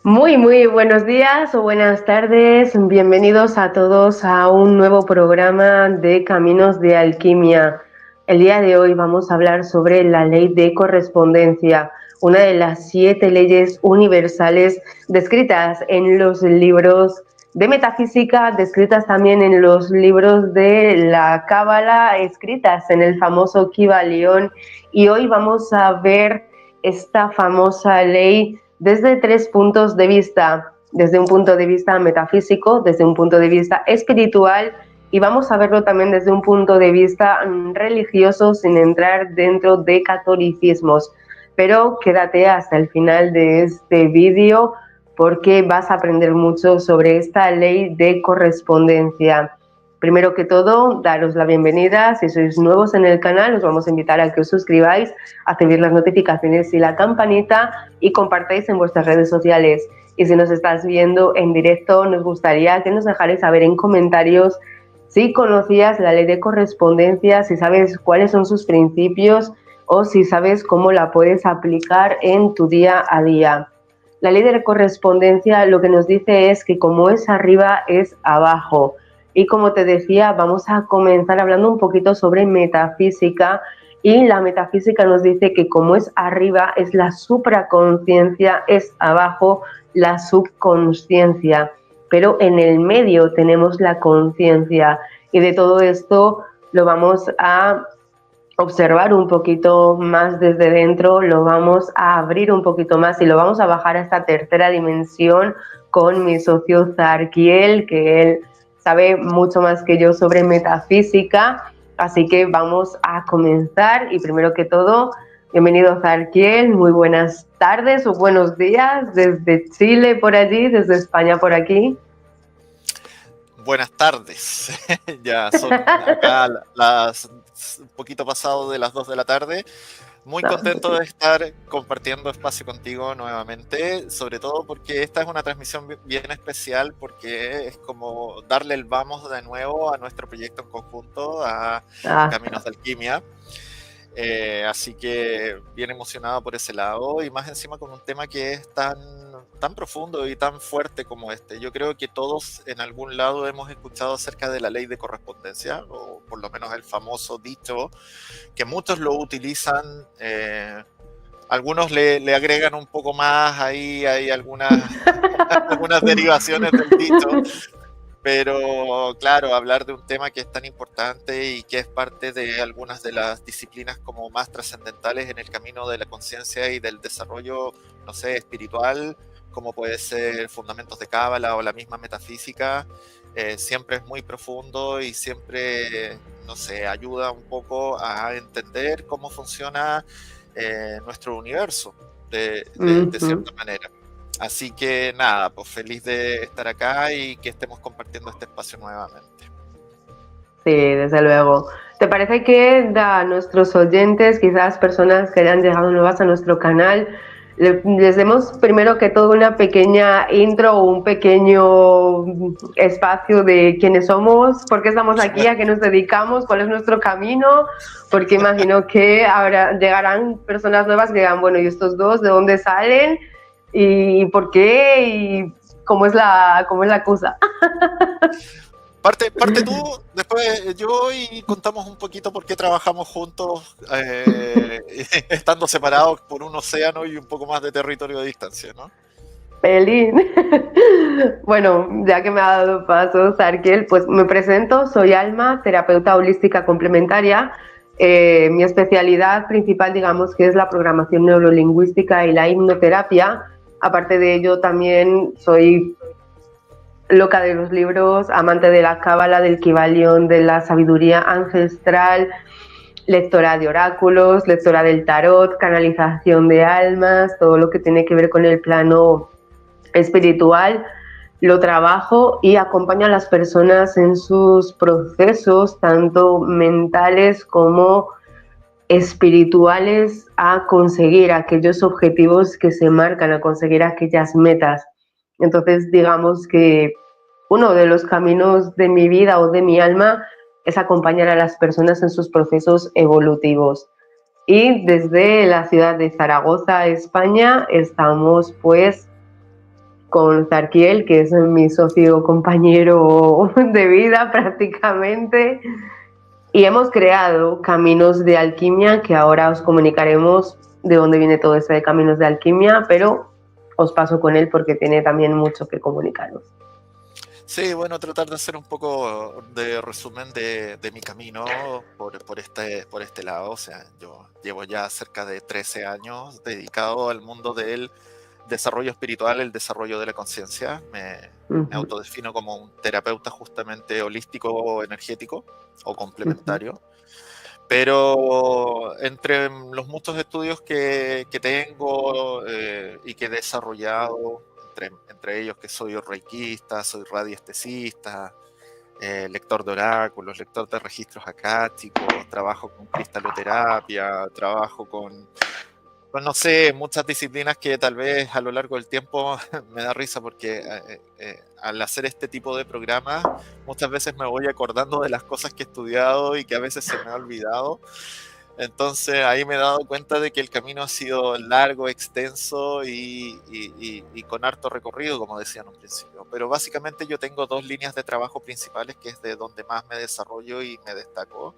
Muy buenos días o buenas tardes. Bienvenidos a todos a un nuevo programa de Caminos de Alquimia. El día de hoy vamos a hablar sobre la ley de correspondencia, una de las 7 leyes universales descritas en los libros de metafísica, descritas también en los libros de la Cábala, escritas en el famoso Kybalión. Y hoy vamos a ver esta famosa ley desde 3 puntos de vista, desde un punto de vista metafísico, desde un punto de vista espiritual y vamos a verlo también desde un punto de vista religioso sin entrar dentro de catolicismos. Pero quédate hasta el final de este vídeo porque vas a aprender mucho sobre esta ley de correspondencia. Primero que todo, daros la bienvenida. Si sois nuevos en el canal, os vamos a invitar a que os suscribáis, activéis las notificaciones y la campanita y compartáis en vuestras redes sociales. Y si nos estás viendo en directo, nos gustaría que nos dejarais saber en comentarios si conocías la ley de correspondencia, si sabes cuáles son sus principios o si sabes cómo la puedes aplicar en tu día a día. La ley de correspondencia lo que nos dice es que como es arriba, es abajo. Y como te decía, vamos a comenzar hablando un poquito sobre metafísica. Y la metafísica nos dice que como es arriba, es la supraconsciencia, es abajo la subconsciencia. Pero en el medio tenemos la conciencia. Y de todo esto lo vamos a observar un poquito más desde dentro, lo vamos a abrir un poquito más y lo vamos a bajar a esta tercera dimensión con mi socio Zarkiel, que él sabe mucho más que yo sobre metafísica, así que vamos a comenzar y primero que todo, bienvenido Zarkiel, muy buenas tardes o buenos días desde Chile por allí, desde España por aquí. Buenas tardes, ya son acá un poquito pasado de las 2 de la tarde. Muy contento de estar compartiendo espacio contigo nuevamente, sobre todo porque esta es una transmisión bien especial porque es como darle el vamos de nuevo a nuestro proyecto en conjunto, a Caminos de Alquimia. Así que bien emocionado por ese lado y más encima con un tema que es tan profundo y tan fuerte como este. Yo creo que todos en algún lado hemos escuchado acerca de la ley de correspondencia, o por lo menos el famoso dicho, que muchos lo utilizan, algunos le agregan un poco más, ahí hay algunas derivaciones del dicho. Pero claro, hablar de un tema que es tan importante y que es parte de algunas de las disciplinas como más trascendentales en el camino de la conciencia y del desarrollo, no sé, espiritual, como puede ser fundamentos de Cábala o la misma metafísica, siempre es muy profundo y siempre, no sé, ayuda un poco a entender cómo funciona nuestro universo de cierta manera. Así que nada, pues feliz de estar acá y que estemos compartiendo este espacio nuevamente. Sí, desde luego. ¿Te parece que a nuestros oyentes, quizás personas que hayan llegado nuevas a nuestro canal, les demos primero que todo una pequeña intro o un pequeño espacio de quiénes somos, por qué estamos aquí, a qué nos dedicamos, cuál es nuestro camino? Porque imagino que ahora llegarán personas nuevas que digan, bueno, ¿y estos dos de dónde salen? ¿Y por qué? ¿Y cómo es la cosa? Parte tú, después yo y contamos un poquito por qué trabajamos juntos, estando separados por un océano y un poco más de territorio de distancia, ¿no? Pelín. Bueno, ya que me ha dado paso, Sarkiel, pues me presento, soy Alma, terapeuta holística complementaria. Mi especialidad principal, digamos, que es la programación neurolingüística y la hipnoterapia. Aparte de ello, también soy loca de los libros, amante de la cábala, del Kybalión, de la sabiduría ancestral, lectora de oráculos, lectora del tarot, canalización de almas, todo lo que tiene que ver con el plano espiritual, lo trabajo y acompaño a las personas en sus procesos, tanto mentales como espirituales, a conseguir aquellos objetivos que se marcan, a conseguir aquellas metas. Entonces, digamos que uno de los caminos de mi vida o de mi alma es acompañar a las personas en sus procesos evolutivos. Y desde la ciudad de Zaragoza, España, estamos pues con Zarkiel, que es mi socio compañero de vida prácticamente, y hemos creado Caminos de Alquimia, que ahora os comunicaremos de dónde viene todo esto de Caminos de Alquimia, pero os paso con él porque tiene también mucho que comunicaros. Sí, bueno, tratar de hacer un poco de resumen de mi camino por este lado. O sea, yo llevo ya cerca de 13 años dedicado al mundo del desarrollo espiritual, el desarrollo de la conciencia. Me autodefino como un terapeuta justamente holístico energético o complementario. Pero entre los muchos estudios que tengo y que he desarrollado, entre ellos que soy reikista, soy radiestesista, lector de oráculos, lector de registros acásticos, trabajo con cristaloterapia, trabajo con, pues no sé, muchas disciplinas que tal vez a lo largo del tiempo me da risa porque al hacer este tipo de programas muchas veces me voy acordando de las cosas que he estudiado y que a veces se me ha olvidado. Entonces ahí me he dado cuenta de que el camino ha sido largo, extenso y con harto recorrido, como decía en un principio. Pero básicamente yo tengo dos líneas de trabajo principales, que es de donde más me desarrollo y me destaco,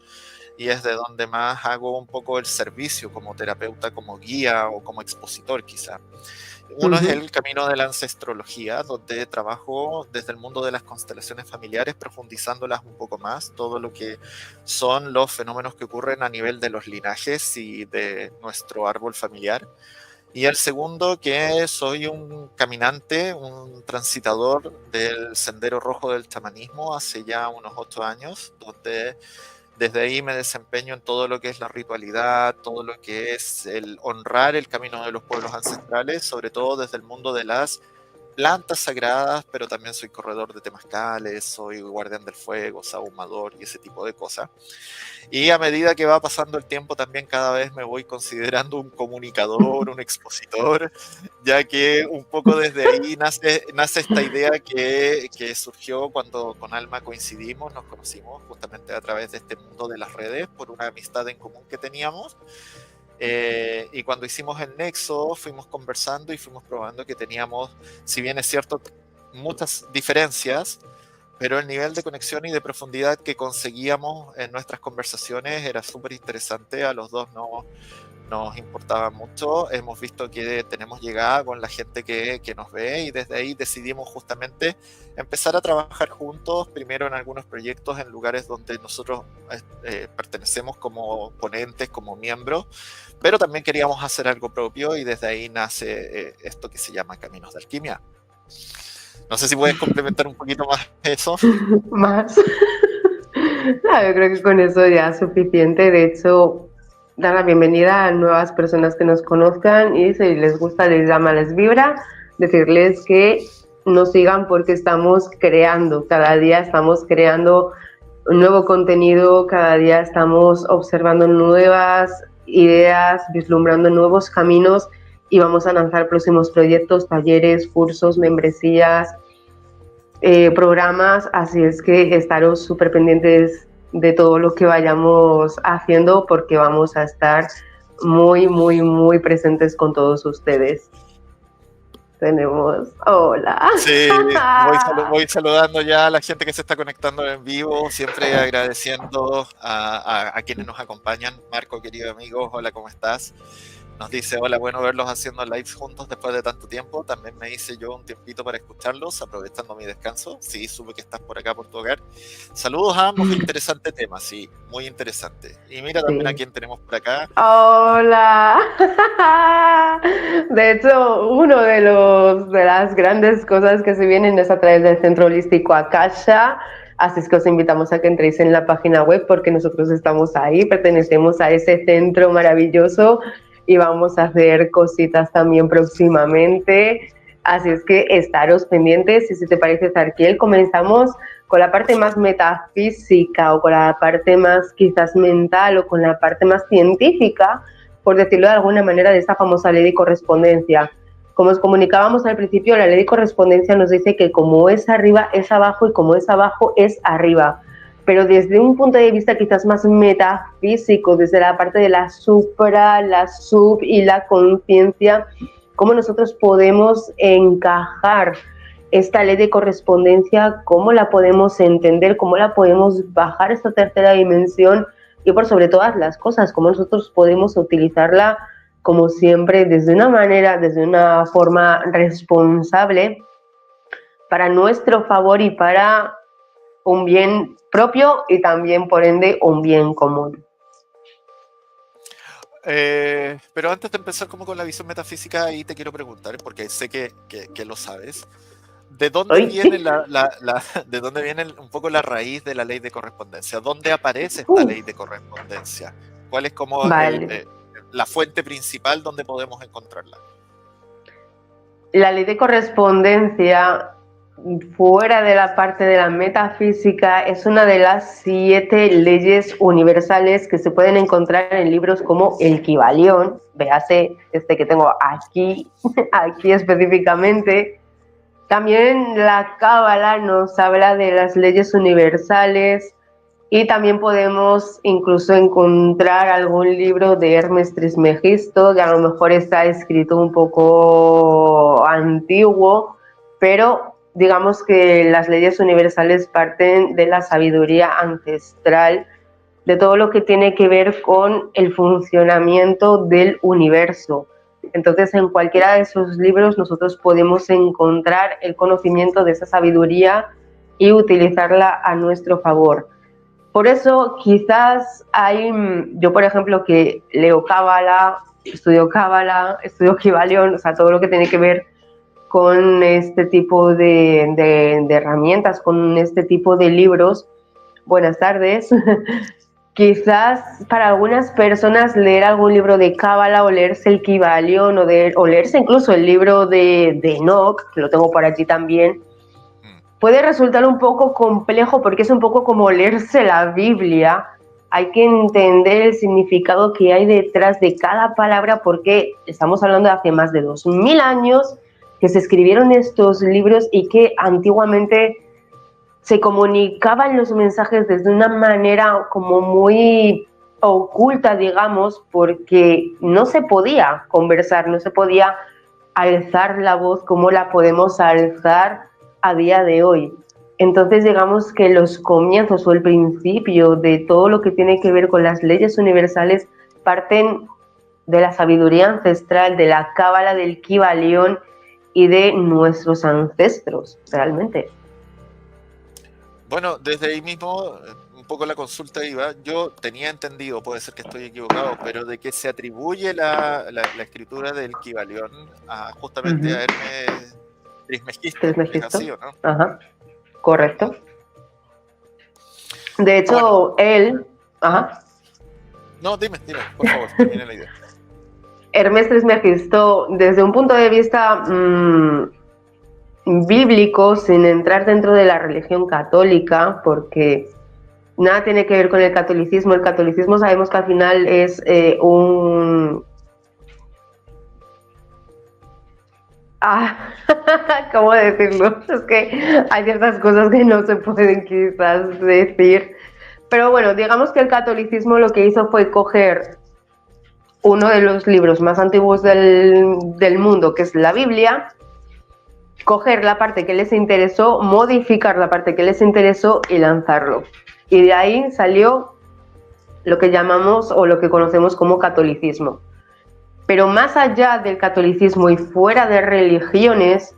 y es de donde más hago un poco el servicio como terapeuta, como guía o como expositor quizá. Uno es el camino de la ancestrología, donde trabajo desde el mundo de las constelaciones familiares, profundizándolas un poco más, todo lo que son los fenómenos que ocurren a nivel de los linajes y de nuestro árbol familiar. Y el segundo, que soy un caminante, un transitador del Sendero Rojo del Chamanismo hace ya unos 8 años, donde desde ahí me desempeño en todo lo que es la ritualidad, todo lo que es el honrar el camino de los pueblos ancestrales, sobre todo desde el mundo de las plantas sagradas, pero también soy corredor de temazcales, soy guardián del fuego, sahumador y ese tipo de cosas. Y a medida que va pasando el tiempo también cada vez me voy considerando un comunicador, un expositor, ya que un poco desde ahí nace esta idea que surgió cuando con Alma coincidimos, nos conocimos justamente a través de este mundo de las redes por una amistad en común que teníamos. Y cuando hicimos el nexo fuimos conversando y fuimos probando que teníamos, si bien es cierto, muchas diferencias, pero el nivel de conexión y de profundidad que conseguíamos en nuestras conversaciones era súper interesante. A los dos nos importaba mucho. Hemos visto que tenemos llegada con la gente que nos ve y desde ahí decidimos justamente empezar a trabajar juntos, primero en algunos proyectos en lugares donde nosotros pertenecemos como ponentes, como miembros, pero también queríamos hacer algo propio y desde ahí nace esto que se llama Caminos de Alquimia. No sé si puedes complementar un poquito más eso. Más. No, yo creo que con eso ya es suficiente. De hecho, dar la bienvenida a nuevas personas que nos conozcan y si les gusta, les llama, les vibra, decirles que nos sigan porque estamos creando, cada día estamos creando un nuevo contenido, cada día estamos observando nuevas ideas, vislumbrando nuevos caminos y vamos a lanzar próximos proyectos, talleres, cursos, membresías, programas, así es que estaros súper pendientes de todo lo que vayamos haciendo porque vamos a estar muy, muy, muy presentes con todos ustedes. Tenemos, hola. Sí, voy saludando ya a la gente que se está conectando en vivo, siempre agradeciendo a quienes nos acompañan. Marco, querido amigo, hola, ¿cómo estás? Nos dice, hola, bueno verlos haciendo lives juntos después de tanto tiempo. También me hice yo un tiempito para escucharlos, aprovechando mi descanso. Sí, supe que estás por acá, por tu hogar. Saludos a ambos, interesante tema, sí, muy interesante. Y mira también a quién tenemos por acá. Hola. De hecho, uno de las grandes cosas que se vienen es a través del Centro Holístico Akasha. Así es que os invitamos a que entréis en la página web porque nosotros estamos ahí, pertenecemos a ese centro maravilloso y vamos a hacer cositas también próximamente. Así es que estaros pendientes y si te parece, Zarkiel, comenzamos con la parte más metafísica o con la parte más quizás mental o con la parte más científica, por decirlo de alguna manera, de esta famosa ley de correspondencia. Como os comunicábamos al principio, la ley de correspondencia nos dice que como es arriba es abajo y como es abajo es arriba. Pero desde un punto de vista quizás más metafísico, desde la parte de la supra, la sub y la conciencia, cómo nosotros podemos encajar esta ley de correspondencia, cómo la podemos entender, cómo la podemos bajar esta tercera dimensión y por sobre todas las cosas, cómo nosotros podemos utilizarla como siempre desde una manera, desde una forma responsable para nuestro favor y para un bien propio y también por ende un bien común. Pero antes de empezar como con la visión metafísica, ahí te quiero preguntar, porque sé que lo sabes, ¿de dónde viene de dónde viene un poco la raíz de la ley de correspondencia? ¿Dónde aparece esta ley de correspondencia? ¿Cuál es como la fuente principal donde podemos encontrarla? La ley de correspondencia, fuera de la parte de la metafísica, es una de las 7 leyes universales que se pueden encontrar en libros como el Kybalión, véase este que tengo aquí, aquí específicamente. También la Cábala nos habla de las leyes universales y también podemos incluso encontrar algún libro de Hermes Trismegisto, que a lo mejor está escrito un poco antiguo, pero digamos que las leyes universales parten de la sabiduría ancestral, de todo lo que tiene que ver con el funcionamiento del universo. Entonces, en cualquiera de esos libros nosotros podemos encontrar el conocimiento de esa sabiduría y utilizarla a nuestro favor. Por eso quizás yo por ejemplo que leo Cábala, estudio Kybalión, o sea, todo lo que tiene que ver con este tipo de herramientas, con este tipo de libros. Buenas tardes. Quizás para algunas personas leer algún libro de Cábala o leerse el Kybalión o leerse incluso el libro de Enoch, que lo tengo por allí también, puede resultar un poco complejo porque es un poco como leerse la Biblia. Hay que entender el significado que hay detrás de cada palabra porque estamos hablando de hace más de 2000 años que se escribieron estos libros y que antiguamente se comunicaban los mensajes desde una manera como muy oculta, digamos, porque no se podía conversar, no se podía alzar la voz como la podemos alzar a día de hoy. Entonces, digamos que los comienzos o el principio de todo lo que tiene que ver con las leyes universales parten de la sabiduría ancestral, de la Cábala, del Kybalión y de nuestros ancestros, realmente. Bueno, desde ahí mismo, un poco la consulta iba, yo tenía entendido, puede ser que estoy equivocado, pero de que se atribuye la escritura del Kybalión justamente a Hermes Trismegisto, ¿es así o no? Ajá, correcto. De hecho, él... Ajá. No, dime, por favor, termine la idea. Hermes Trismegisto, desde un punto de vista bíblico, sin entrar dentro de la religión católica, porque nada tiene que ver con el catolicismo. El catolicismo sabemos que al final es ¿cómo decirlo? Es que hay ciertas cosas que no se pueden quizás decir. Pero bueno, digamos que el catolicismo lo que hizo fue coger uno de los libros más antiguos del mundo, que es la Biblia, coger la parte que les interesó, modificar la parte que les interesó y lanzarlo. Y de ahí salió lo que llamamos o lo que conocemos como catolicismo. Pero más allá del catolicismo y fuera de religiones,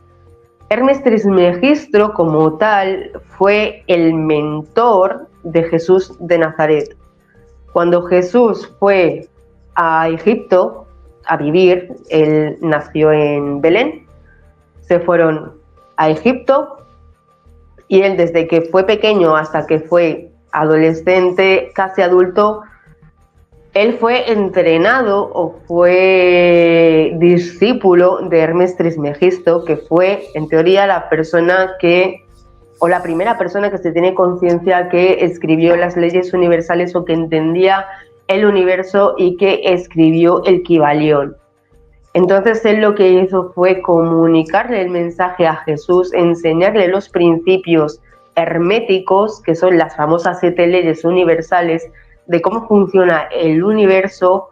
Hermes Trismegisto como tal fue el mentor de Jesús de Nazaret. Cuando Jesús fue a Egipto a vivir, él nació en Belén, se fueron a Egipto y él desde que fue pequeño hasta que fue adolescente, casi adulto, él fue entrenado o fue discípulo de Hermes Trismegisto, que fue en teoría la persona o la primera persona que se tiene conciencia que escribió las leyes universales o que entendía el universo y que escribió el Kybalión. Entonces él lo que hizo fue comunicarle el mensaje a Jesús, enseñarle los principios herméticos, que son las famosas 7 leyes universales, de cómo funciona el universo,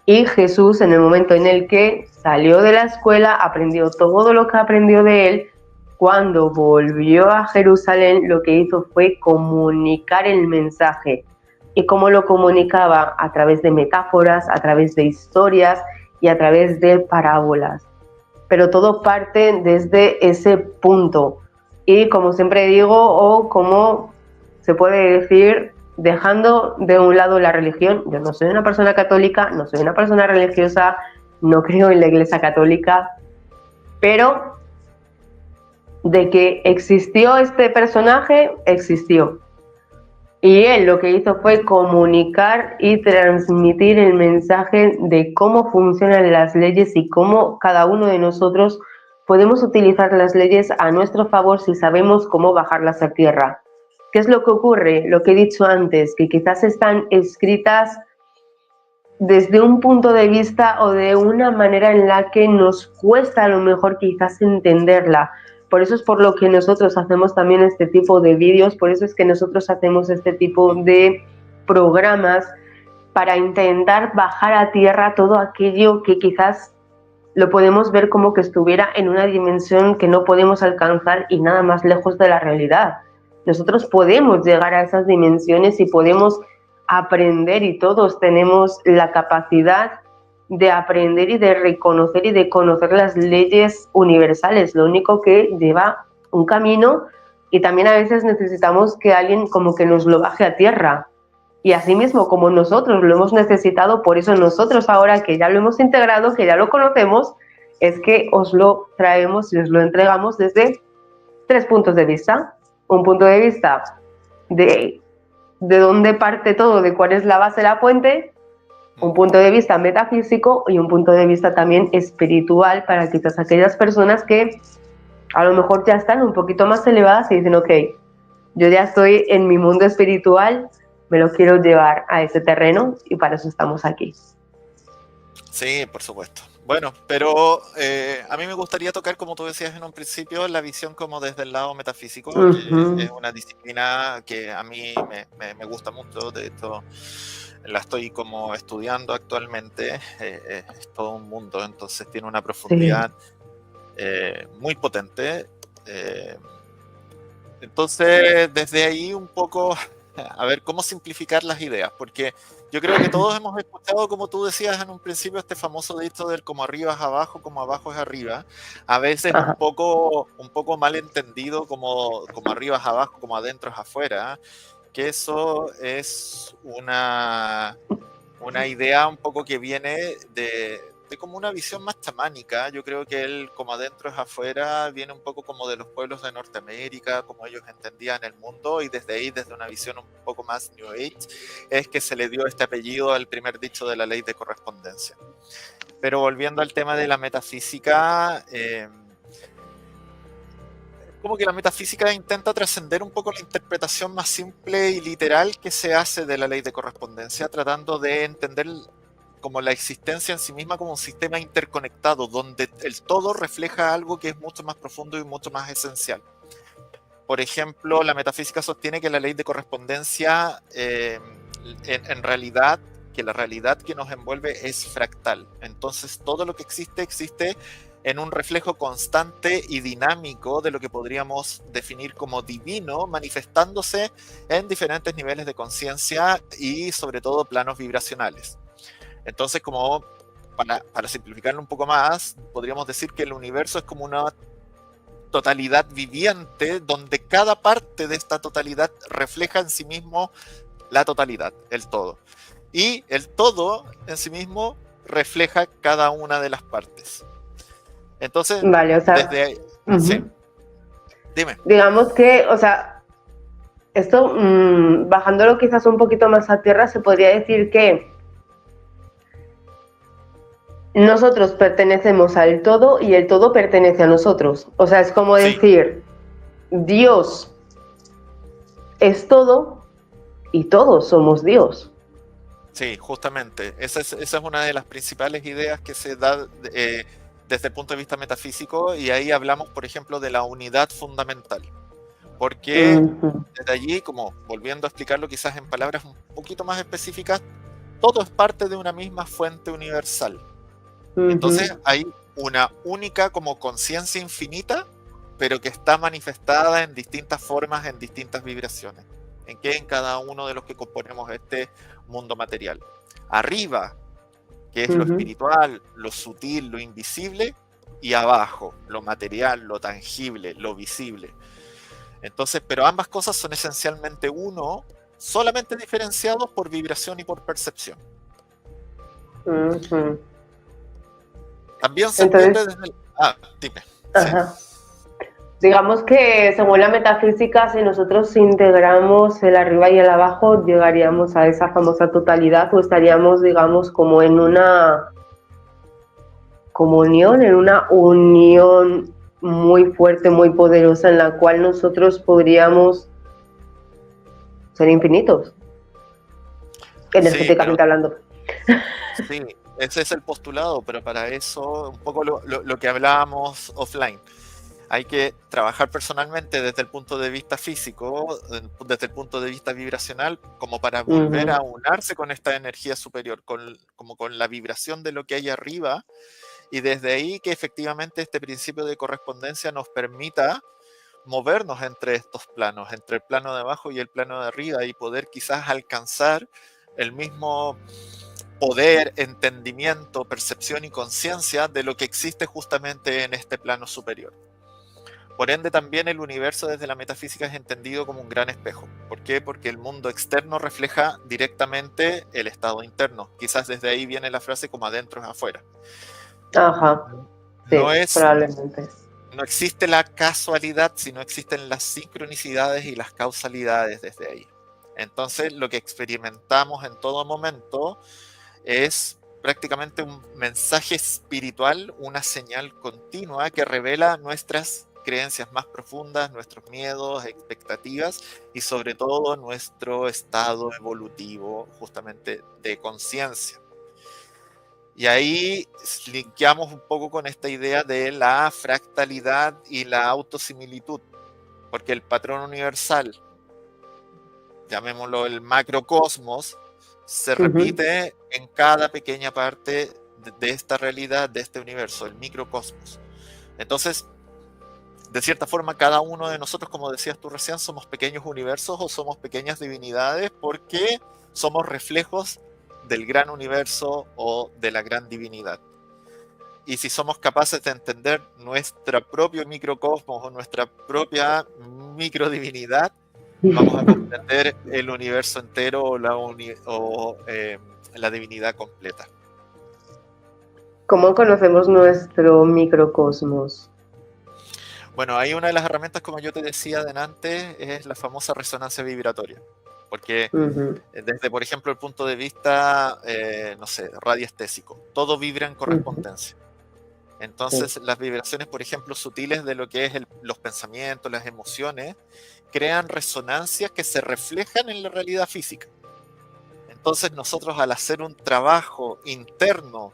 Y Jesús, en el momento en el que salió de la escuela, aprendió todo lo que aprendió de él. Cuando volvió a Jerusalén, lo que hizo fue comunicar el mensaje. ¿Y cómo lo comunicaba? A través de metáforas, a través de historias y a través de parábolas. Pero todo parte desde ese punto. Y como siempre digo, o como se puede decir, dejando de un lado la religión, yo no soy una persona católica, no soy una persona religiosa, no creo en la Iglesia Católica, pero de que existió este personaje, existió. Y él lo que hizo fue comunicar y transmitir el mensaje de cómo funcionan las leyes y cómo cada uno de nosotros podemos utilizar las leyes a nuestro favor si sabemos cómo bajarlas a tierra. ¿Qué es lo que ocurre? Lo que he dicho antes, que quizás están escritas desde un punto de vista o de una manera en la que nos cuesta a lo mejor quizás entenderla. Por eso es por lo que nosotros hacemos también este tipo de vídeos, por eso es que nosotros hacemos este tipo de programas para intentar bajar a tierra todo aquello que quizás lo podemos ver como que estuviera en una dimensión que no podemos alcanzar y nada más lejos de la realidad. Nosotros podemos llegar a esas dimensiones y podemos aprender, y todos tenemos la capacidad de aprender y de reconocer y de conocer las leyes universales. Lo único que lleva un camino, y también a veces necesitamos que alguien como que nos lo baje a tierra. Y así mismo como nosotros lo hemos necesitado, por eso nosotros ahora que ya lo hemos integrado, que ya lo conocemos, es que os lo traemos y os lo entregamos desde 3 puntos de vista. Un punto de vista de dónde parte todo, de cuál es la base de la fuente, un punto de vista metafísico y un punto de vista también espiritual para quizás aquellas personas que a lo mejor ya están un poquito más elevadas y dicen, ok, yo ya estoy en mi mundo espiritual, me lo quiero llevar a ese terreno y para eso estamos aquí. Sí, por supuesto. Bueno, pero a mí me gustaría tocar, como tú decías en un principio, la visión como desde el lado metafísico, que es una disciplina que a mí me gusta mucho. De hecho, la estoy como estudiando actualmente. Es todo un mundo, entonces tiene una profundidad muy potente. Entonces, desde ahí un poco, a ver, cómo simplificar las ideas, porque yo creo que todos hemos escuchado, como tú decías en un principio, este famoso dicho del como arriba es abajo, como abajo es arriba, a veces un poco mal entendido como arriba es abajo, como adentro es afuera, que eso es una idea un poco que viene de como una visión más chamánica. Yo creo que él, como adentro es afuera, viene un poco como de los pueblos de Norteamérica, como ellos entendían el mundo, y desde ahí, desde una visión un poco más New Age, es que se le dio este apellido al primer dicho de la ley de correspondencia. Pero volviendo al tema de la metafísica, como que la metafísica intenta trascender un poco la interpretación más simple y literal que se hace de la ley de correspondencia, tratando de entender como la existencia en sí misma como un sistema interconectado, donde el todo refleja algo que es mucho más profundo y mucho más esencial. Por ejemplo, la metafísica sostiene que la ley de correspondencia, en realidad, que la realidad que nos envuelve es fractal. Entonces, todo lo que existe en un reflejo constante y dinámico de lo que podríamos definir como divino, manifestándose en diferentes niveles de conciencia y sobre todo planos vibracionales. Entonces, como para simplificarlo un poco más, podríamos decir que el universo es como una totalidad viviente donde cada parte de esta totalidad refleja en sí mismo la totalidad, el todo. Y el todo en sí mismo refleja cada una de las partes. Entonces, vale, o sea, desde ahí, sí. Dime. Digamos que, o sea, esto, bajándolo quizás un poquito más a tierra, se podría decir que nosotros pertenecemos al todo y el todo pertenece a nosotros. O sea, es como decir, Dios es todo y todos somos Dios. Sí, justamente. Esa es una de las principales ideas que se da desde el punto de vista metafísico, y ahí hablamos, por ejemplo, de la unidad fundamental. Porque desde allí, como volviendo a explicarlo quizás en palabras un poquito más específicas, todo es parte de una misma fuente universal. Entonces hay una única como conciencia infinita, pero que está manifestada en distintas formas, en distintas vibraciones. En cada uno de los que componemos este mundo material. Arriba, que es lo espiritual, lo sutil, lo invisible, y abajo, lo material, lo tangible, lo visible. Entonces, pero ambas cosas son esencialmente uno, solamente diferenciados por vibración y por percepción. También se entiende desde el... dime. Ajá. Sí. Digamos que según la metafísica, si nosotros integramos el arriba y el abajo, llegaríamos a esa famosa totalidad, o estaríamos, digamos, como en una comunión, en una unión muy fuerte, muy poderosa, en la cual nosotros podríamos ser infinitos, energéticamente hablando. Sí, ese es el postulado, pero para eso, un poco lo que hablábamos offline. Hay que trabajar personalmente desde el punto de vista físico, desde el punto de vista vibracional, como para volver a unarse con esta energía superior, como con la vibración de lo que hay arriba, y desde ahí que efectivamente este principio de correspondencia nos permita movernos entre estos planos, entre el plano de abajo y el plano de arriba, y poder quizás alcanzar el mismo poder, entendimiento, percepción y conciencia de lo que existe justamente en este plano superior. Por ende, también el universo desde la metafísica es entendido como un gran espejo. ¿Por qué? Porque el mundo externo refleja directamente el estado interno. Quizás desde ahí viene la frase como adentro es afuera. Ajá, sí, probablemente. No existe la casualidad, sino existen las sincronicidades y las causalidades desde ahí. Entonces, lo que experimentamos en todo momento es prácticamente un mensaje espiritual, una señal continua que revela nuestras creencias más profundas, nuestros miedos, expectativas y sobre todo nuestro estado evolutivo justamente de conciencia. Y ahí linkeamos un poco con esta idea de la fractalidad y la autosimilitud, porque el patrón universal, llamémoslo el macrocosmos, se repite en cada pequeña parte de esta realidad, de este universo, el microcosmos. Entonces, de cierta forma, cada uno de nosotros, como decías tú recién, somos pequeños universos o somos pequeñas divinidades porque somos reflejos del gran universo o de la gran divinidad. Y si somos capaces de entender nuestro propio microcosmos o nuestra propia microdivinidad, vamos a comprender el universo entero o la divinidad completa. ¿Cómo conocemos nuestro microcosmos? Bueno, hay una de las herramientas, como yo te decía delante, es la famosa resonancia vibratoria. Porque desde, por ejemplo, el punto de vista, no sé, radiestésico, todo vibra en correspondencia. Entonces, las vibraciones, por ejemplo, sutiles de lo que es los pensamientos, las emociones, crean resonancias que se reflejan en la realidad física. Entonces, nosotros al hacer un trabajo interno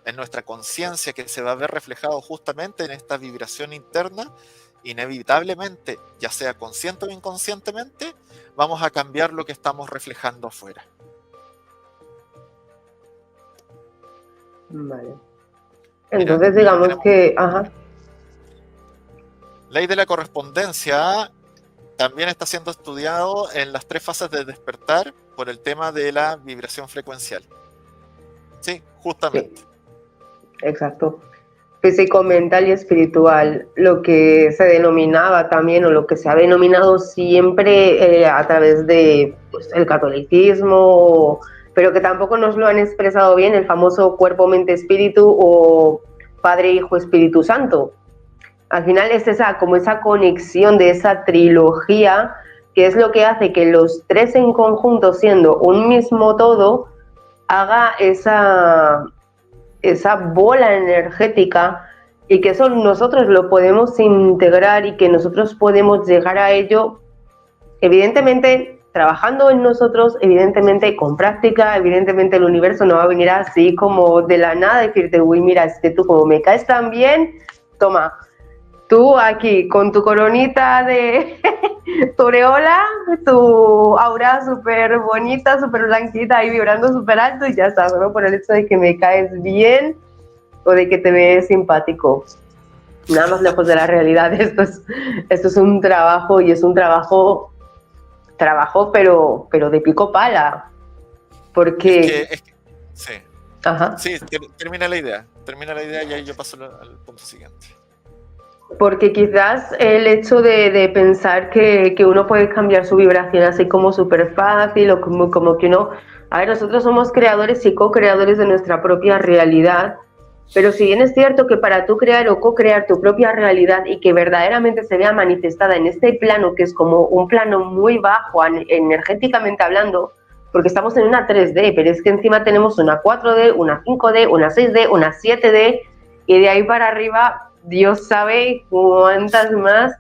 en nuestra conciencia que se va a ver reflejado justamente en esta vibración interna, inevitablemente, ya sea consciente o inconscientemente, vamos a cambiar lo que estamos reflejando afuera. Vale. Entonces, mira, digamos que... Ley de la correspondencia también está siendo estudiado en las 3 fases de despertar por el tema de la vibración frecuencial. Sí, justamente. Sí. Exacto. Físico, mental y espiritual, lo que se denominaba también, o lo que se ha denominado siempre a través de el catolicismo, pero que tampoco nos lo han expresado bien, el famoso cuerpo, mente, espíritu o Padre, Hijo, Espíritu Santo. Al final es como esa conexión de esa trilogía, que es lo que hace que los 3 en conjunto, siendo un mismo todo, haga esa bola energética, y que eso nosotros lo podemos integrar y que nosotros podemos llegar a ello, evidentemente trabajando en nosotros, evidentemente con práctica. Evidentemente el universo no va a venir así como de la nada y decirte, uy, mira, es que tú como me caes tan bien, toma. Tú aquí, con tu coronita de tu aureola, tu aura súper bonita, súper blanquita, ahí vibrando súper alto y ya está, ¿no? Por el hecho de que me caes bien o de que te ves simpático. Nada más lejos de la realidad. Esto es un trabajo y es un trabajo pero de pico pala. Porque... Sí. Ajá. Sí, termina la idea y ahí yo paso al punto siguiente. Porque quizás el hecho de pensar que uno puede cambiar su vibración así como súper fácil o como que uno... A ver, nosotros somos creadores y co-creadores de nuestra propia realidad, pero si bien es cierto que para tú crear o co-crear tu propia realidad y que verdaderamente se vea manifestada en este plano, que es como un plano muy bajo energéticamente hablando, porque estamos en una 3D, pero es que encima tenemos una 4D, una 5D, una 6D, una 7D, y de ahí para arriba Dios sabe cuántas más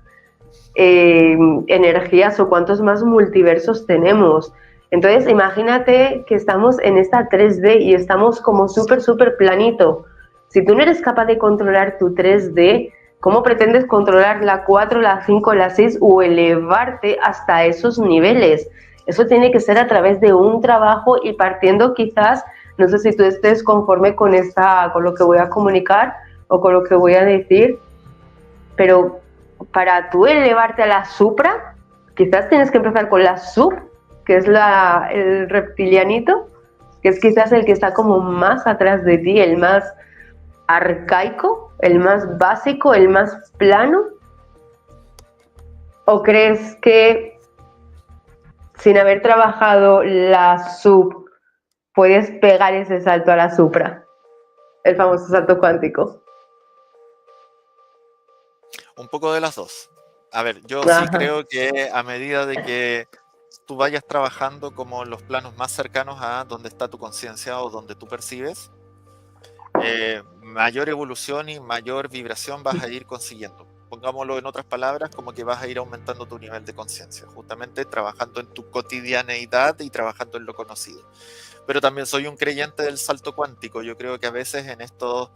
energías o cuántos más multiversos tenemos. Entonces imagínate que estamos en esta 3D y estamos como súper planito. Si tú no eres capaz de controlar tu 3D, ¿cómo pretendes controlar la 4, la 5, la 6 o elevarte hasta esos niveles? Eso tiene que ser a través de un trabajo y partiendo quizás, no sé si tú estés conforme con lo que voy a comunicar o con lo que voy a decir, pero para tú elevarte a la supra, quizás tienes que empezar con la sub, que es el reptilianito, que es quizás el que está como más atrás de ti, el más arcaico, el más básico, el más plano. ¿O crees que sin haber trabajado la sub puedes pegar ese salto a la supra? El famoso salto cuántico. Un poco de las dos. A ver, yo Ajá. sí creo que a medida de que tú vayas trabajando como los planos más cercanos a donde está tu conciencia o donde tú percibes, mayor evolución y mayor vibración vas a ir consiguiendo. Pongámoslo en otras palabras, como que vas a ir aumentando tu nivel de conciencia, justamente trabajando en tu cotidianeidad y trabajando en lo conocido. Pero también soy un creyente del salto cuántico. Yo creo que a veces en estos,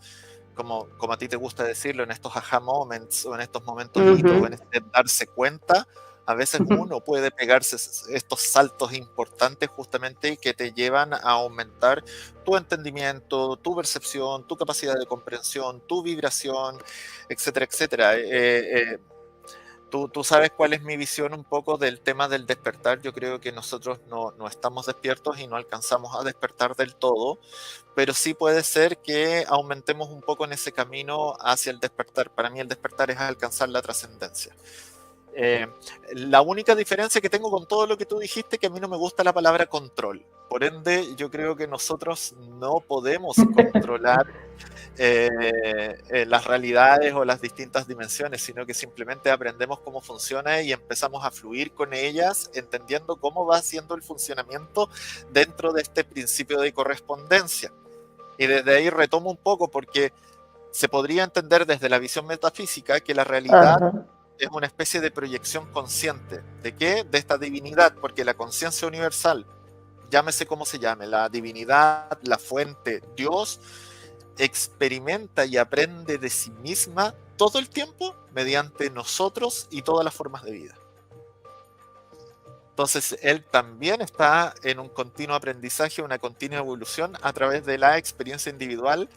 como a ti te gusta decirlo, en estos aha moments o en estos momentos hitos o en este darse cuenta, a veces uno puede pegarse estos saltos importantes justamente que te llevan a aumentar tu entendimiento, tu percepción, tu capacidad de comprensión, tu vibración, etcétera, etcétera. Tú sabes cuál es mi visión un poco del tema del despertar. Yo creo que nosotros no estamos despiertos y no alcanzamos a despertar del todo, pero sí puede ser que aumentemos un poco en ese camino hacia el despertar. Para mí el despertar es alcanzar la trascendencia. La única diferencia que tengo con todo lo que tú dijiste es que a mí no me gusta la palabra control. Por ende, yo creo que nosotros no podemos controlar las realidades o las distintas dimensiones, sino que simplemente aprendemos cómo funciona y empezamos a fluir con ellas, entendiendo cómo va siendo el funcionamiento dentro de este principio de correspondencia. Y desde ahí retomo un poco porque se podría entender desde la visión metafísica que la realidad es una especie de proyección consciente. ¿De qué? De esta divinidad, porque la conciencia universal, llámese como se llame, la divinidad, la fuente, Dios, experimenta y aprende de sí misma todo el tiempo mediante nosotros y todas las formas de vida. Entonces, él también está en un continuo aprendizaje, una continua evolución a través de la experiencia individual,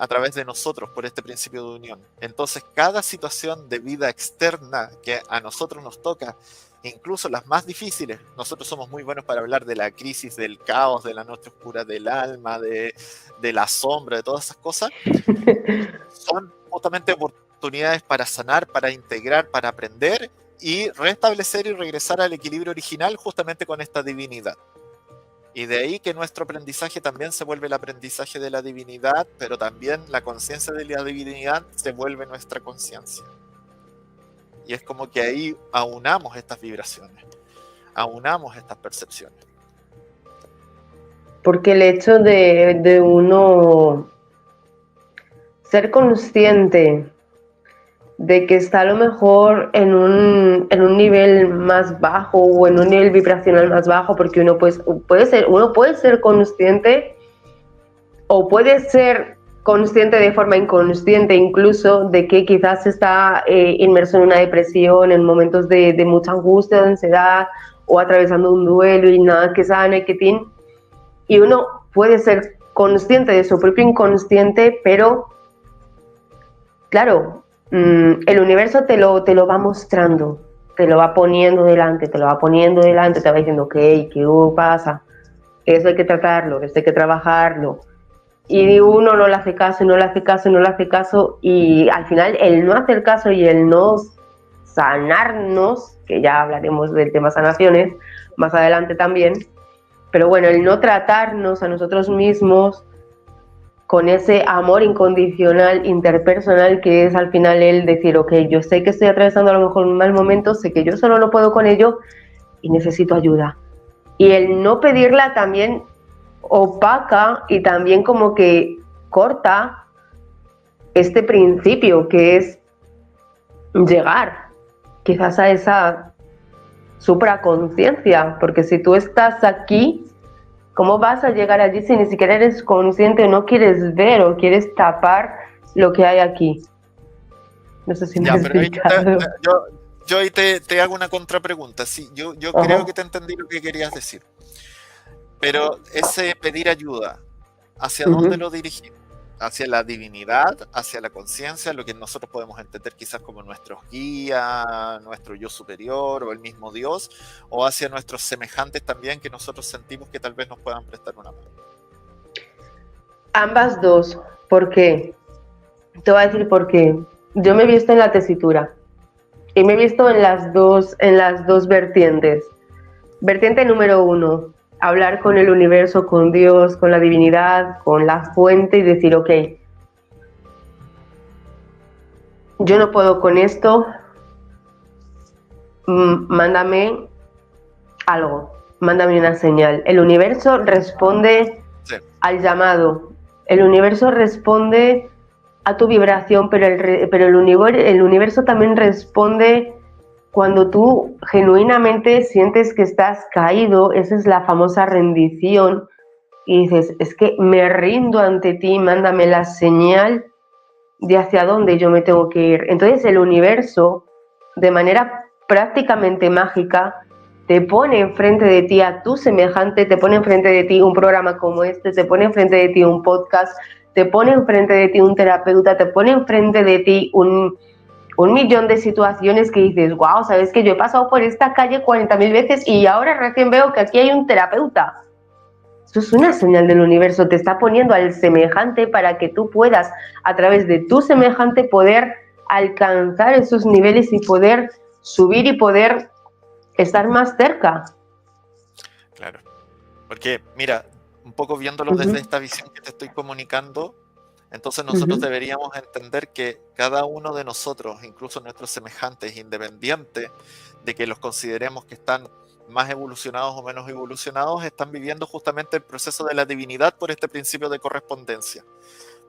a través de nosotros, por este principio de unión. Entonces, cada situación de vida externa que a nosotros nos toca, incluso las más difíciles, nosotros somos muy buenos para hablar de la crisis, del caos, de la noche oscura del alma, de la sombra, de todas esas cosas, son justamente oportunidades para sanar, para integrar, para aprender y restablecer y regresar al equilibrio original justamente con esta divinidad. Y de ahí que nuestro aprendizaje también se vuelve el aprendizaje de la divinidad, pero también la conciencia de la divinidad se vuelve nuestra conciencia. Y es como que ahí aunamos estas vibraciones, aunamos estas percepciones. Porque el hecho de uno ser consciente de que está a lo mejor en un nivel más bajo o en un nivel vibracional más bajo, porque uno puede ser consciente o puede ser consciente de forma inconsciente incluso de que quizás está inmerso en una depresión, en momentos de mucha angustia, de ansiedad o atravesando un duelo y nada que sane, que tiene. Y uno puede ser consciente de su propio inconsciente, pero claro, el universo te lo va mostrando, te lo va poniendo delante, te lo va poniendo delante, te va diciendo, ok, ¿qué pasa? Eso hay que tratarlo, eso hay que trabajarlo. Y uno no le hace caso, no le hace caso, no le hace caso, y al final el no hacer caso y el no sanarnos, que ya hablaremos del tema sanaciones más adelante también, pero bueno, el no tratarnos a nosotros mismos con ese amor incondicional, interpersonal, que es al final el decir, ok, yo sé que estoy atravesando a lo mejor un mal momento, sé que yo solo no puedo con ello y necesito ayuda. Y el no pedirla también opaca y también como que corta este principio que es llegar quizás a esa supraconciencia, porque si tú estás aquí, ¿cómo vas a llegar allí si ni siquiera eres consciente o no quieres ver o quieres tapar lo que hay aquí? No sé si me he Ya, pero ahí explicado. yo ahí te hago una contrapregunta. Sí, yo creo que te entendí lo que querías decir. Pero ese pedir ayuda, ¿hacia dónde Uh-huh. lo dirigimos? ¿Hacia la divinidad, hacia la conciencia, lo que nosotros podemos entender quizás como nuestros guías, nuestro yo superior o el mismo Dios, o hacia nuestros semejantes también que nosotros sentimos que tal vez nos puedan prestar una mano? Ambas dos. ¿Por qué? Te voy a decir por qué. Yo me he visto en la tesitura y me he visto en las dos vertientes. Vertiente número uno, hablar con el universo, con Dios, con la divinidad, con la fuente y decir, ok, yo no puedo con esto, mándame algo, mándame una señal. El universo responde Sí, al llamado, el universo responde a tu vibración, pero el universo también responde cuando tú genuinamente sientes que estás caído. Esa es la famosa rendición, y dices, es que me rindo ante ti, mándame la señal de hacia dónde yo me tengo que ir. Entonces el universo, de manera prácticamente mágica, te pone enfrente de ti a tu semejante, te pone enfrente de ti un programa como este, te pone enfrente de ti un podcast, te pone enfrente de ti un terapeuta, te pone enfrente de ti un millón de situaciones que dices, wow, sabes que yo he pasado por esta calle 40.000 veces y ahora recién veo que aquí hay un terapeuta. Eso es una claro. señal del universo, te está poniendo al semejante para que tú puedas, a través de tu semejante, poder alcanzar esos niveles y poder subir y poder estar más cerca. Claro. Porque, mira, un poco viéndolo Uh-huh, desde esta visión que te estoy comunicando, entonces nosotros uh-huh. deberíamos entender que cada uno de nosotros, incluso nuestros semejantes, independiente de que los consideremos que están más evolucionados o menos evolucionados, están viviendo justamente el proceso de la divinidad por este principio de correspondencia.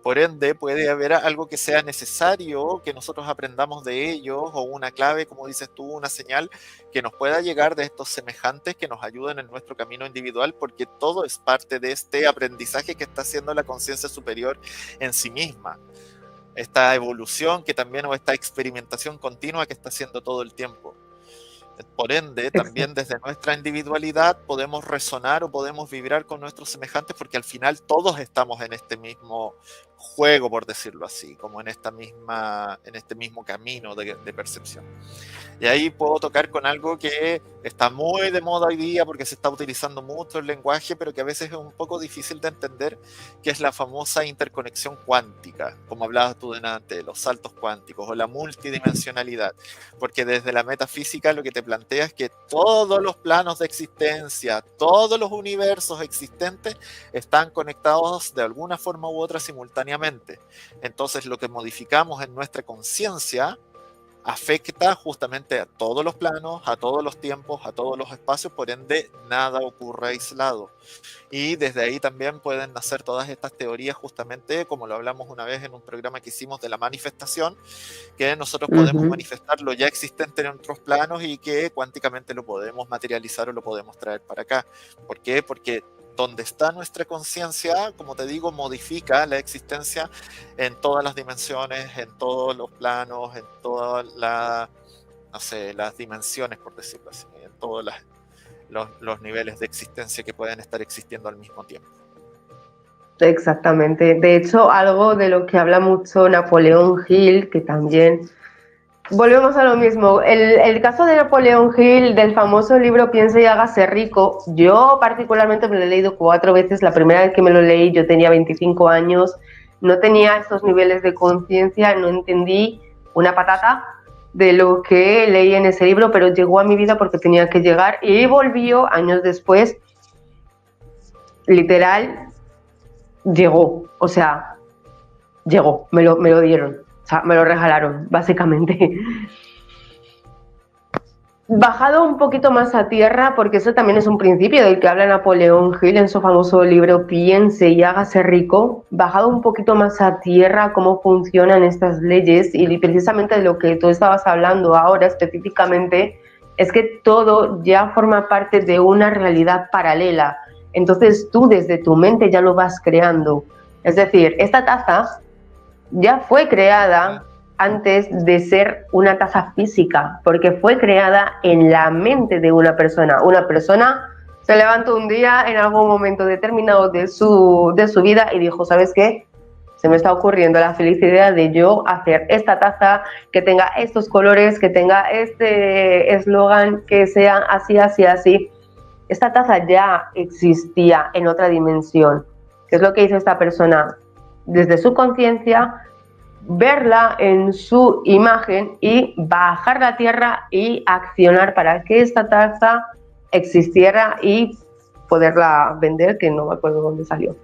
Por ende, puede haber algo que sea necesario que nosotros aprendamos de ellos, o una clave, como dices tú, una señal que nos pueda llegar de estos semejantes que nos ayuden en nuestro camino individual, porque todo es parte de este aprendizaje que está haciendo la conciencia superior en sí misma. Esta evolución que también, o esta experimentación continua que está haciendo todo el tiempo. Por ende, también Exacto. desde nuestra individualidad podemos resonar o podemos vibrar con nuestros semejantes, porque al final todos estamos en este mismo juego, por decirlo así, como en este mismo camino de percepción. Y ahí puedo tocar con algo que está muy de moda hoy día porque se está utilizando mucho el lenguaje, pero que a veces es un poco difícil de entender, que es la famosa interconexión cuántica, como hablabas tú delante, de los saltos cuánticos o la multidimensionalidad. Porque desde la metafísica lo que te plantea es que todos los planos de existencia, todos los universos existentes están conectados de alguna forma u otra simultáneamente. Entonces lo que modificamos en nuestra conciencia afecta justamente a todos los planos, a todos los tiempos, a todos los espacios, por ende nada ocurre aislado. Y desde ahí también pueden nacer todas estas teorías, justamente como lo hablamos una vez en un programa que hicimos de la manifestación, que nosotros podemos Uh-huh. manifestar lo ya existente en otros planos y que cuánticamente lo podemos materializar o lo podemos traer para acá. ¿Por qué? Porque donde está nuestra conciencia, como te digo, modifica la existencia en todas las dimensiones, en todos los planos, en todas no sé, las dimensiones, por decirlo así, en todos los niveles de existencia que pueden estar existiendo al mismo tiempo. Exactamente. De hecho, algo de lo que habla mucho Napoleón Hill, que también volvemos a lo mismo. El caso de Napoleón Hill, del famoso libro Piense y hágase rico, yo particularmente me lo he leído 4 veces. La primera vez que me lo leí yo tenía 25 años, no tenía estos niveles de conciencia, no entendí una patata de lo que leí en ese libro, pero llegó a mi vida porque tenía que llegar y volvió años después, literal, llegó, o sea, llegó, me lo dieron, o sea, me lo regalaron, básicamente. Bajado un poquito más a tierra, porque eso también es un principio del que habla Napoleón Hill en su famoso libro Piense y hágase rico, bajado un poquito más a tierra cómo funcionan estas leyes y precisamente de lo que tú estabas hablando ahora específicamente, es que todo ya forma parte de una realidad paralela. Entonces tú desde tu mente ya lo vas creando. Es decir, esta taza ya fue creada antes de ser una taza física, porque fue creada en la mente de una persona. Una persona se levantó un día en algún momento determinado de su vida y dijo, ¿sabes qué? Se me está ocurriendo la feliz idea de yo hacer esta taza que tenga estos colores, que tenga este eslogan, que sea así, así, así. Esta taza ya existía en otra dimensión. ¿Qué es lo que hizo esta persona? Desde su conciencia, verla en su imagen y bajar la tierra y accionar para que esta taza existiera y poderla vender, que no me acuerdo dónde salió.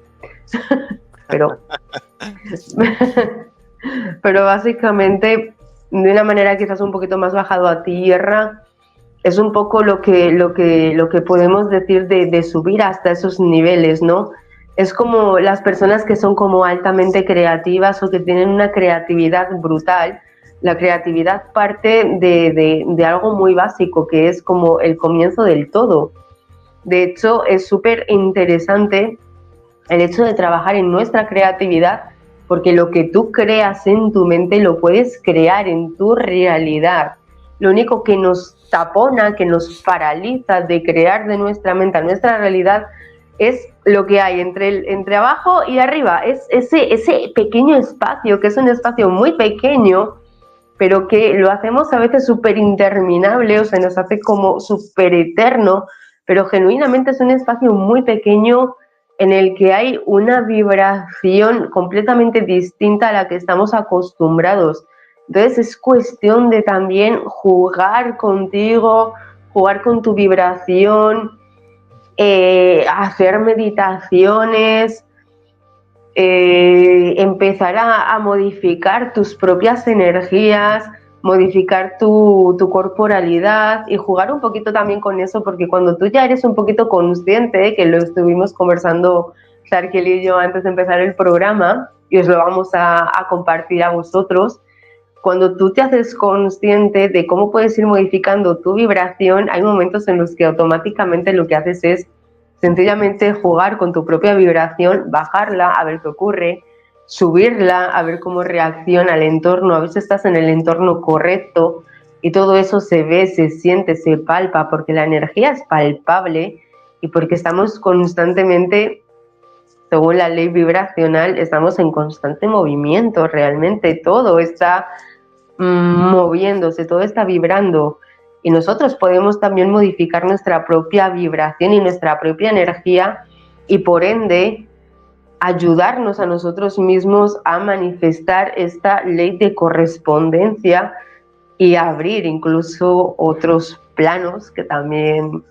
pero, pero básicamente, de una manera quizás un poquito más bajado a tierra, es un poco lo que podemos decir de subir hasta esos niveles, ¿no? Es como las personas que son como altamente creativas o que tienen una creatividad brutal. La creatividad parte de algo muy básico, que es como el comienzo del todo. De hecho, es súper interesante el hecho de trabajar en nuestra creatividad, porque lo que tú creas en tu mente lo puedes crear en tu realidad. Lo único que nos tapona, que nos paraliza de crear de nuestra mente a nuestra realidad, es lo que hay entre abajo y arriba. Es ese pequeño espacio, que es un espacio muy pequeño, pero que lo hacemos a veces súper interminable, o sea, nos hace como súper eterno, pero genuinamente es un espacio muy pequeño en el que hay una vibración completamente distinta a la que estamos acostumbrados. Entonces es cuestión de también jugar contigo, jugar con tu vibración, hacer meditaciones, empezar a modificar tus propias energías, modificar tu corporalidad y jugar un poquito también con eso, porque cuando tú ya eres un poquito consciente, que lo estuvimos conversando Sharkel y yo antes de empezar el programa, y os lo vamos a compartir a vosotros, cuando tú te haces consciente de cómo puedes ir modificando tu vibración, hay momentos en los que automáticamente lo que haces es sencillamente jugar con tu propia vibración, bajarla, a ver qué ocurre, subirla, a ver cómo reacciona el entorno. A veces estás en el entorno correcto y todo eso se ve, se siente, se palpa, porque la energía es palpable y porque estamos constantemente, según la ley vibracional, estamos en constante movimiento. Realmente todo está moviéndose, todo está vibrando. Y nosotros podemos también modificar nuestra propia vibración y nuestra propia energía y por ende ayudarnos a nosotros mismos a manifestar esta ley de correspondencia y abrir incluso otros planos que también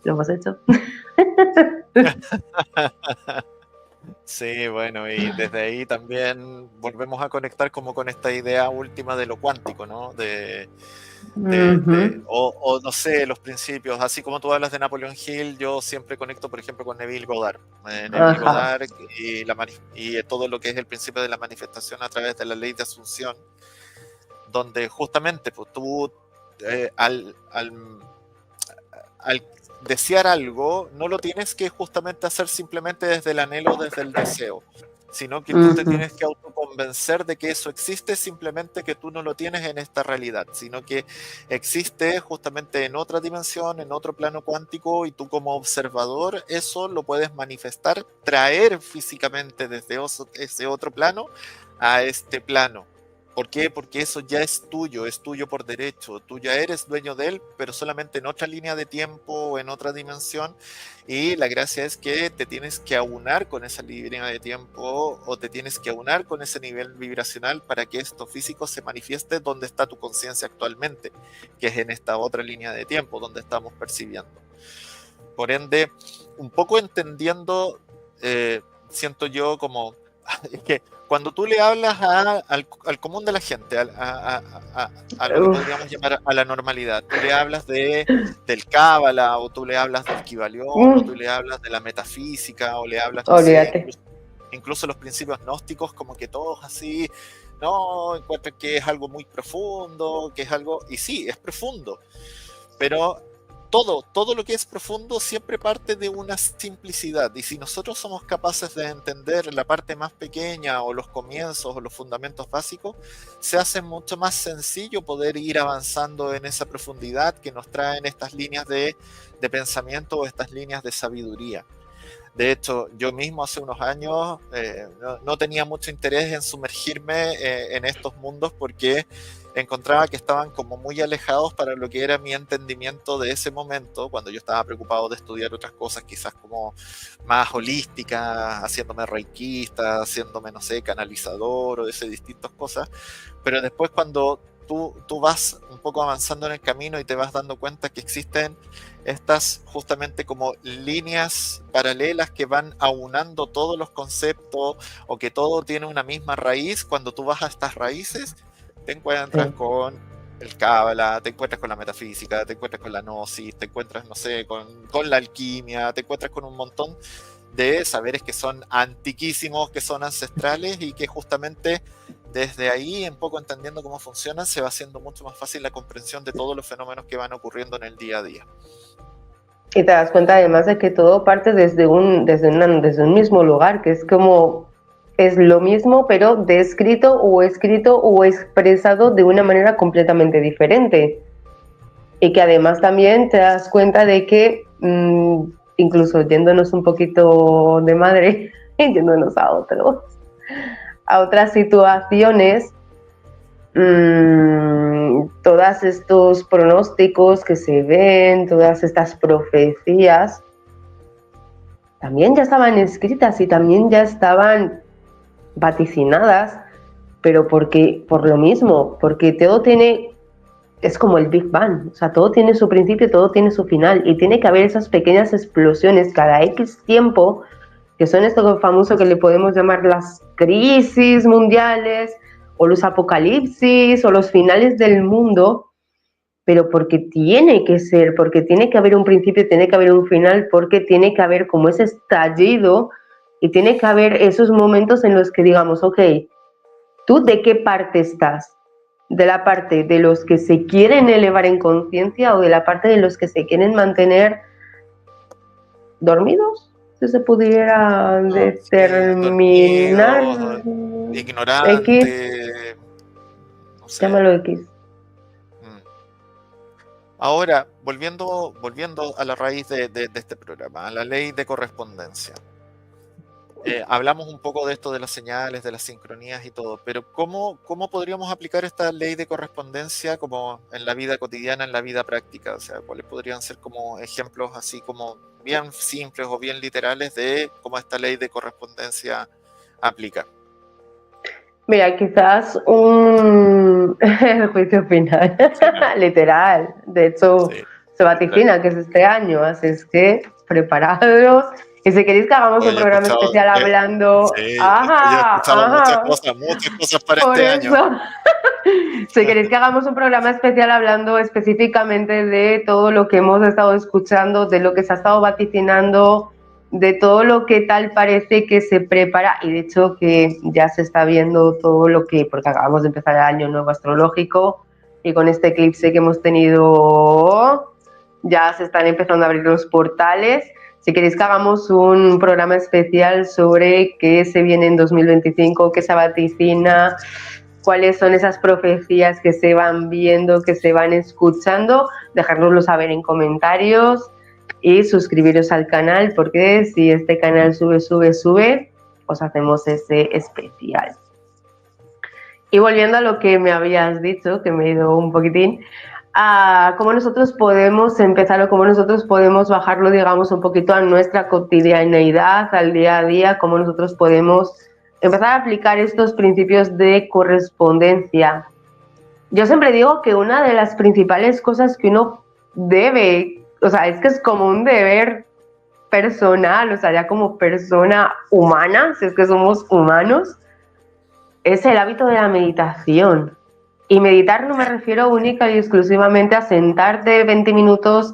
lo hemos hecho. Sí, bueno, y desde ahí también volvemos a conectar como con esta idea última de lo cuántico, ¿no? O no sé, los principios, así como tú hablas de Napoleon Hill, yo siempre conecto, por ejemplo, con Neville Goddard. Neville Goddard y todo lo que es el principio de la manifestación a través de la ley de asunción, donde justamente pues, tú al desear algo, no lo tienes que justamente hacer simplemente desde el anhelo, desde el deseo, sino que tú te tienes que autoconvencer de que eso existe, simplemente que tú no lo tienes en esta realidad, sino que existe justamente en otra dimensión, en otro plano cuántico, y tú como observador eso lo puedes manifestar, traer físicamente desde ese otro plano a este plano. ¿Por qué? Porque eso ya es tuyo por derecho, tú ya eres dueño de él, pero solamente en otra línea de tiempo o en otra dimensión, y la gracia es que te tienes que aunar con esa línea de tiempo o te tienes que aunar con ese nivel vibracional para que esto físico se manifieste donde está tu conciencia actualmente, que es en esta otra línea de tiempo donde estamos percibiendo. Por ende, un poco entendiendo, siento yo como, es que cuando tú le hablas al común de la gente, a lo que podríamos llamar a la normalidad, tú le hablas del Cábala, o tú le hablas del Kybalión, o tú le hablas de la metafísica, o le hablas, no sé, incluso los principios gnósticos, como que todos así, no, encuentran que es algo muy profundo, que es algo, y sí, es profundo, pero todo lo que es profundo siempre parte de una simplicidad, y si nosotros somos capaces de entender la parte más pequeña o los comienzos o los fundamentos básicos, se hace mucho más sencillo poder ir avanzando en esa profundidad que nos traen estas líneas de pensamiento o estas líneas de sabiduría. De hecho, yo mismo hace unos años no tenía mucho interés en sumergirme en estos mundos porque encontraba que estaban como muy alejados para lo que era mi entendimiento de ese momento, cuando yo estaba preocupado de estudiar otras cosas quizás como más holísticas, haciéndome reikista, haciéndome, no sé, canalizador o de esas distintas cosas. Pero después cuando tú vas un poco avanzando en el camino y te vas dando cuenta que existen estas justamente como líneas paralelas que van aunando todos los conceptos, o que todo tiene una misma raíz, cuando tú vas a estas raíces te encuentras con el Cábala, te encuentras con la metafísica, te encuentras con la gnosis, te encuentras, no sé, con la alquimia, te encuentras con un montón de saberes que son antiquísimos, que son ancestrales, y que justamente desde ahí, un poco entendiendo cómo funcionan, se va haciendo mucho más fácil la comprensión de todos los fenómenos que van ocurriendo en el día a día. Y te das cuenta además de que todo parte desde un mismo lugar, que es como, es lo mismo, pero descrito o escrito o expresado de una manera completamente diferente. Y que además también te das cuenta de que, incluso yéndonos un poquito de madre, yéndonos a otras situaciones, todos estos pronósticos que se ven, todas estas profecías, también ya estaban escritas y también ya estaban vaticinadas, pero por lo mismo, porque todo es como el Big Bang, o sea, todo tiene su principio, todo tiene su final, y tiene que haber esas pequeñas explosiones cada X tiempo, que son esto famoso que le podemos llamar las crisis mundiales, o los apocalipsis, o los finales del mundo, pero porque tiene que ser, porque tiene que haber un principio, tiene que haber un final, porque tiene que haber como ese estallido, y tiene que haber esos momentos en los que digamos, ok, ¿tú de qué parte estás? ¿De la parte de los que se quieren elevar en conciencia, o de la parte de los que se quieren mantener dormidos? Si se pudiera determinar. Dormido, ignorante, no sé. Llámalo X. Ahora, volviendo a la raíz de este programa, a la ley de correspondencia. Hablamos un poco de esto de las señales, de las sincronías y todo, pero ¿cómo podríamos aplicar esta ley de correspondencia como en la vida cotidiana, en la vida práctica? O sea, ¿cuáles podrían ser como ejemplos así como bien simples o bien literales de cómo esta ley de correspondencia aplica? Mira, quizás el juicio final, literal. De hecho, sí, se vaticina que es este año, así es que preparados. Y si queréis que hagamos un programa especial hablando... Sí, yo he escuchado muchas cosas para por este eso. año. Si queréis que hagamos un programa especial hablando específicamente de todo lo que hemos estado escuchando, de lo que se ha estado vaticinando, de todo lo que tal parece que se prepara, y de hecho que ya se está viendo todo lo que, porque acabamos de empezar el año nuevo astrológico, y con este eclipse que hemos tenido ya se están empezando a abrir los portales. Si queréis que hagamos un programa especial sobre qué se viene en 2025, qué se vaticina, cuáles son esas profecías que se van viendo, que se van escuchando, dejárnoslo saber en comentarios y suscribiros al canal, porque si este canal sube, os hacemos ese especial. Y volviendo a lo que me habías dicho, que me he ido un poquitín, a cómo nosotros podemos empezar o cómo nosotros podemos bajarlo, digamos, un poquito a nuestra cotidianeidad, al día a día, cómo nosotros podemos empezar a aplicar estos principios de correspondencia. Yo siempre digo que una de las principales cosas que uno debe, o sea, es que es como un deber personal, o sea, ya como persona humana, si es que somos humanos, es el hábito de la meditación. Y meditar no me refiero única y exclusivamente a sentarte 20 minutos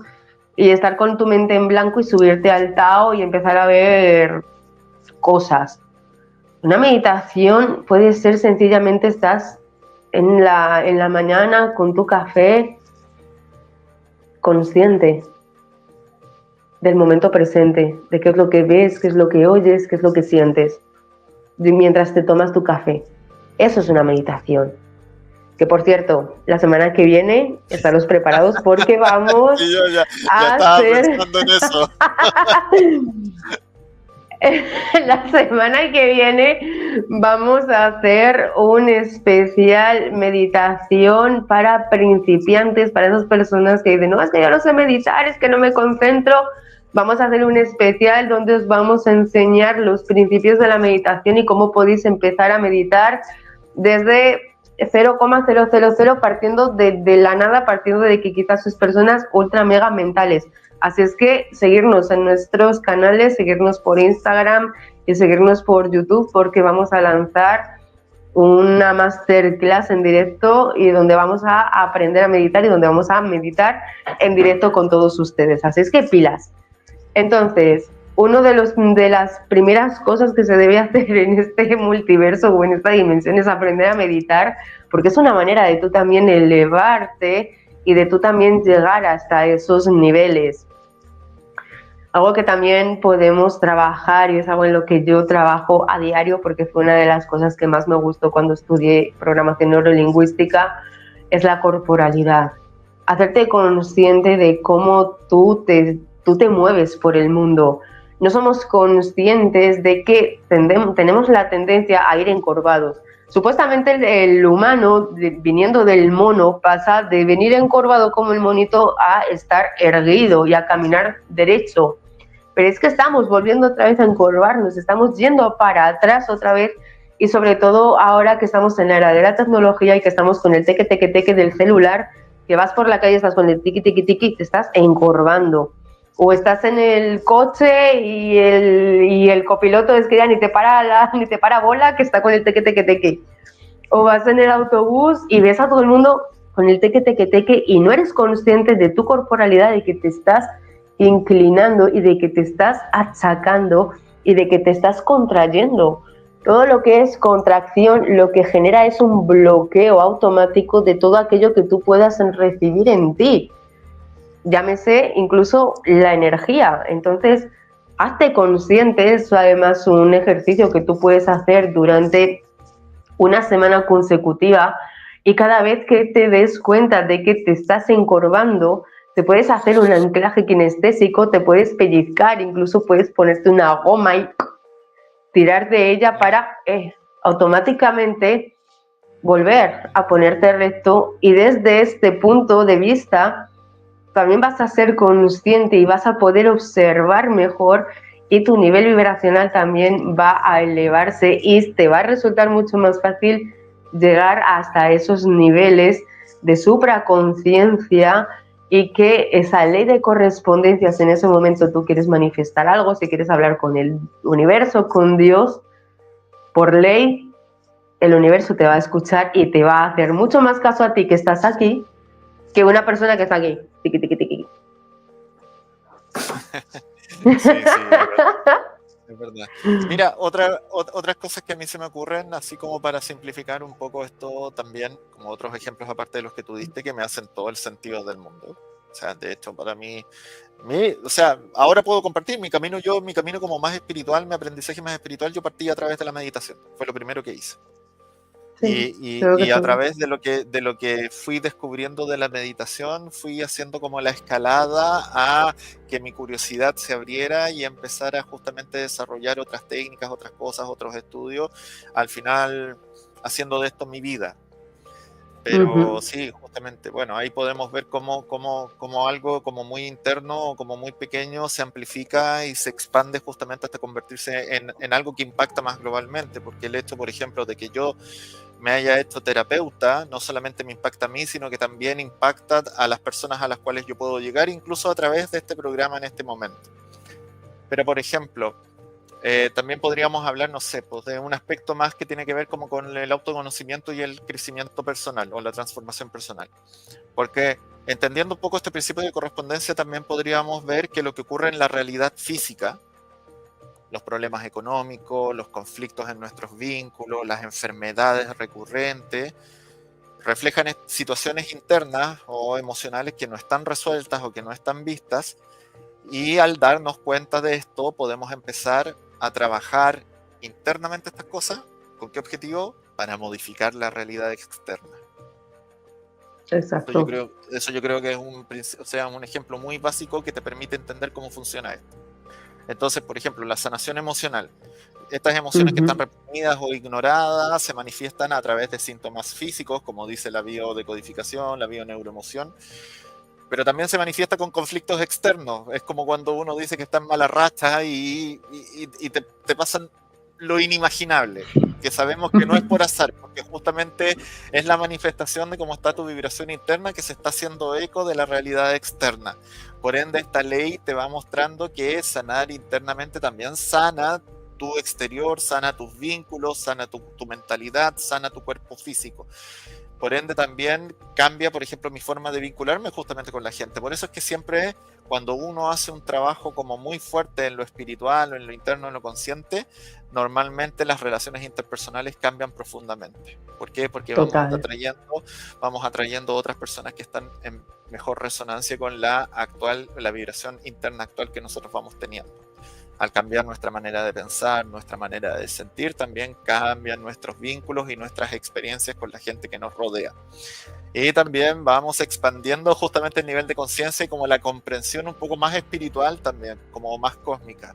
y estar con tu mente en blanco y subirte al Tao y empezar a ver cosas. Una meditación puede ser sencillamente estás en la mañana con tu café, consciente del momento presente, de qué es lo que ves, qué es lo que oyes, qué es lo que sientes, mientras te tomas tu café. Eso es una meditación. Que por cierto, la semana que viene, estaros preparados porque vamos Sí, yo ya a estaba hacer... pensando en eso. La semana que viene vamos a hacer un especial meditación para principiantes, para esas personas que dicen, no, es que yo no sé meditar, es que no me concentro. Vamos a hacer un especial donde os vamos a enseñar los principios de la meditación y cómo podéis empezar a meditar desde 0,000 partiendo de la nada, partiendo de que quizás sois personas ultra mega mentales. Así es que seguirnos en nuestros canales, seguirnos por Instagram y seguirnos por YouTube porque vamos a lanzar una masterclass en directo y donde vamos a aprender a meditar y donde vamos a meditar en directo con todos ustedes. Así es que pilas. Entonces, uno de las primeras cosas que se debe hacer en este multiverso o en esta dimensión es aprender a meditar, porque es una manera de tú también elevarte y de tú también llegar hasta esos niveles. Algo que también podemos trabajar, y es algo en lo que yo trabajo a diario, porque fue una de las cosas que más me gustó cuando estudié programación neurolingüística, es la corporalidad. Hacerte consciente de cómo tú te mueves por el mundo. No somos conscientes de que tenemos la tendencia a ir encorvados. Supuestamente el humano, viniendo del mono, pasa de venir encorvado como el monito a estar erguido y a caminar derecho. Pero es que estamos volviendo otra vez a encorvarnos, estamos yendo para atrás otra vez y sobre todo ahora que estamos en la era de la tecnología y que estamos con el teque, teque, teque del celular, que vas por la calle, estás con el tiqui, tiqui, tiqui, te estás encorvando. O estás en el coche y el copiloto es que ya ni te para bola, que está con el teque, teque, teque. O vas en el autobús y ves a todo el mundo con el teque, teque, teque y no eres consciente de tu corporalidad, de que te estás inclinando y de que te estás achacando y de que te estás contrayendo. Todo lo que es contracción lo que genera es un bloqueo automático de todo aquello que tú puedas recibir en ti. Llámese incluso la energía. Entonces, hazte consciente, es además un ejercicio que tú puedes hacer durante una semana consecutiva y cada vez que te des cuenta de que te estás encorvando, te puedes hacer un anclaje kinestésico, te puedes pellizcar, incluso puedes ponerte una goma y tirar de ella para automáticamente volver a ponerte recto y desde este punto de vista también vas a ser consciente y vas a poder observar mejor y tu nivel vibracional también va a elevarse y te va a resultar mucho más fácil llegar hasta esos niveles de supraconciencia y que esa ley de correspondencias en ese momento tú quieres manifestar algo, si quieres hablar con el universo, con Dios, por ley el universo te va a escuchar y te va a hacer mucho más caso a ti que estás aquí que una persona que está aquí. Tiqui, tiqui, tiqui. Sí, es verdad. Es verdad. Mira, otras cosas que a mí se me ocurren, así como para simplificar un poco esto también, como otros ejemplos aparte de los que tú diste, que me hacen todo el sentido del mundo. O sea, de hecho, para mí, o sea, ahora puedo compartir mi camino, mi camino como más espiritual, mi aprendizaje más espiritual, yo partí a través de la meditación. Fue lo primero que hice. Sí, creo que Y a todo. través de lo que fui descubriendo de la meditación, fui haciendo como la escalada a que mi curiosidad se abriera y empezara justamente a desarrollar otras técnicas, otras cosas, otros estudios, al final haciendo de esto mi vida. Pero Ujú. sí, justamente, bueno, ahí podemos ver cómo algo como muy interno o como muy pequeño se amplifica y se expande justamente hasta convertirse en algo que impacta más globalmente, porque el hecho, por ejemplo, de que yo me haya hecho terapeuta, no solamente me impacta a mí, sino que también impacta a las personas a las cuales yo puedo llegar, incluso a través de este programa en este momento. Pero, por ejemplo, también podríamos hablar, no sé, pues de un aspecto más que tiene que ver como con el autoconocimiento y el crecimiento personal o la transformación personal. Porque entendiendo un poco este principio de correspondencia, también podríamos ver que lo que ocurre en la realidad física, los problemas económicos, los conflictos en nuestros vínculos, las enfermedades recurrentes, reflejan situaciones internas o emocionales que no están resueltas o que no están vistas, y al darnos cuenta de esto podemos empezar a trabajar internamente estas cosas. ¿Con qué objetivo? Para modificar la realidad externa. Exacto. Eso yo creo que es un ejemplo muy básico que te permite entender cómo funciona esto. Entonces, por ejemplo, la sanación emocional. Estas emociones que están Ujú. reprimidas o ignoradas se manifiestan a través de síntomas físicos, como dice la biodecodificación, la bioneuroemoción, pero también se manifiesta con conflictos externos. Es como cuando uno dice que está en mala racha y te pasan lo inimaginable, que sabemos que no es por azar, porque justamente es la manifestación de cómo está tu vibración interna que se está haciendo eco de la realidad externa. Por ende, esta ley te va mostrando que sanar internamente también sana tu exterior, sana tus vínculos, sana tu mentalidad, sana tu cuerpo físico. Por ende, también cambia, por ejemplo, mi forma de vincularme justamente con la gente. Por eso es que siempre cuando uno hace un trabajo como muy fuerte en lo espiritual o en lo interno, en lo consciente, normalmente las relaciones interpersonales cambian profundamente. ¿Por qué? Porque Total. vamos atrayendo otras personas que están en mejor resonancia con la vibración interna actual que nosotros vamos teniendo. Al cambiar nuestra manera de pensar, nuestra manera de sentir, también cambian nuestros vínculos y nuestras experiencias con la gente que nos rodea. Y también vamos expandiendo justamente el nivel de conciencia y como la comprensión un poco más espiritual también, como más cósmica.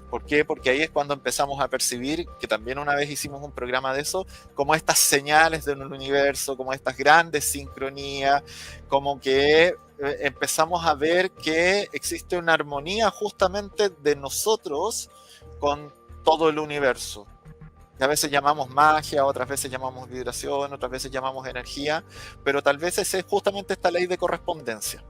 ¿Por qué? Porque ahí es cuando empezamos a percibir, que también una vez hicimos un programa de eso, como estas señales del universo, como estas grandes sincronías, como que empezamos a ver que existe una armonía justamente de nosotros con todo el universo. A veces llamamos magia, otras veces llamamos vibración, otras veces llamamos energía, pero tal vez es justamente esta ley de correspondencia.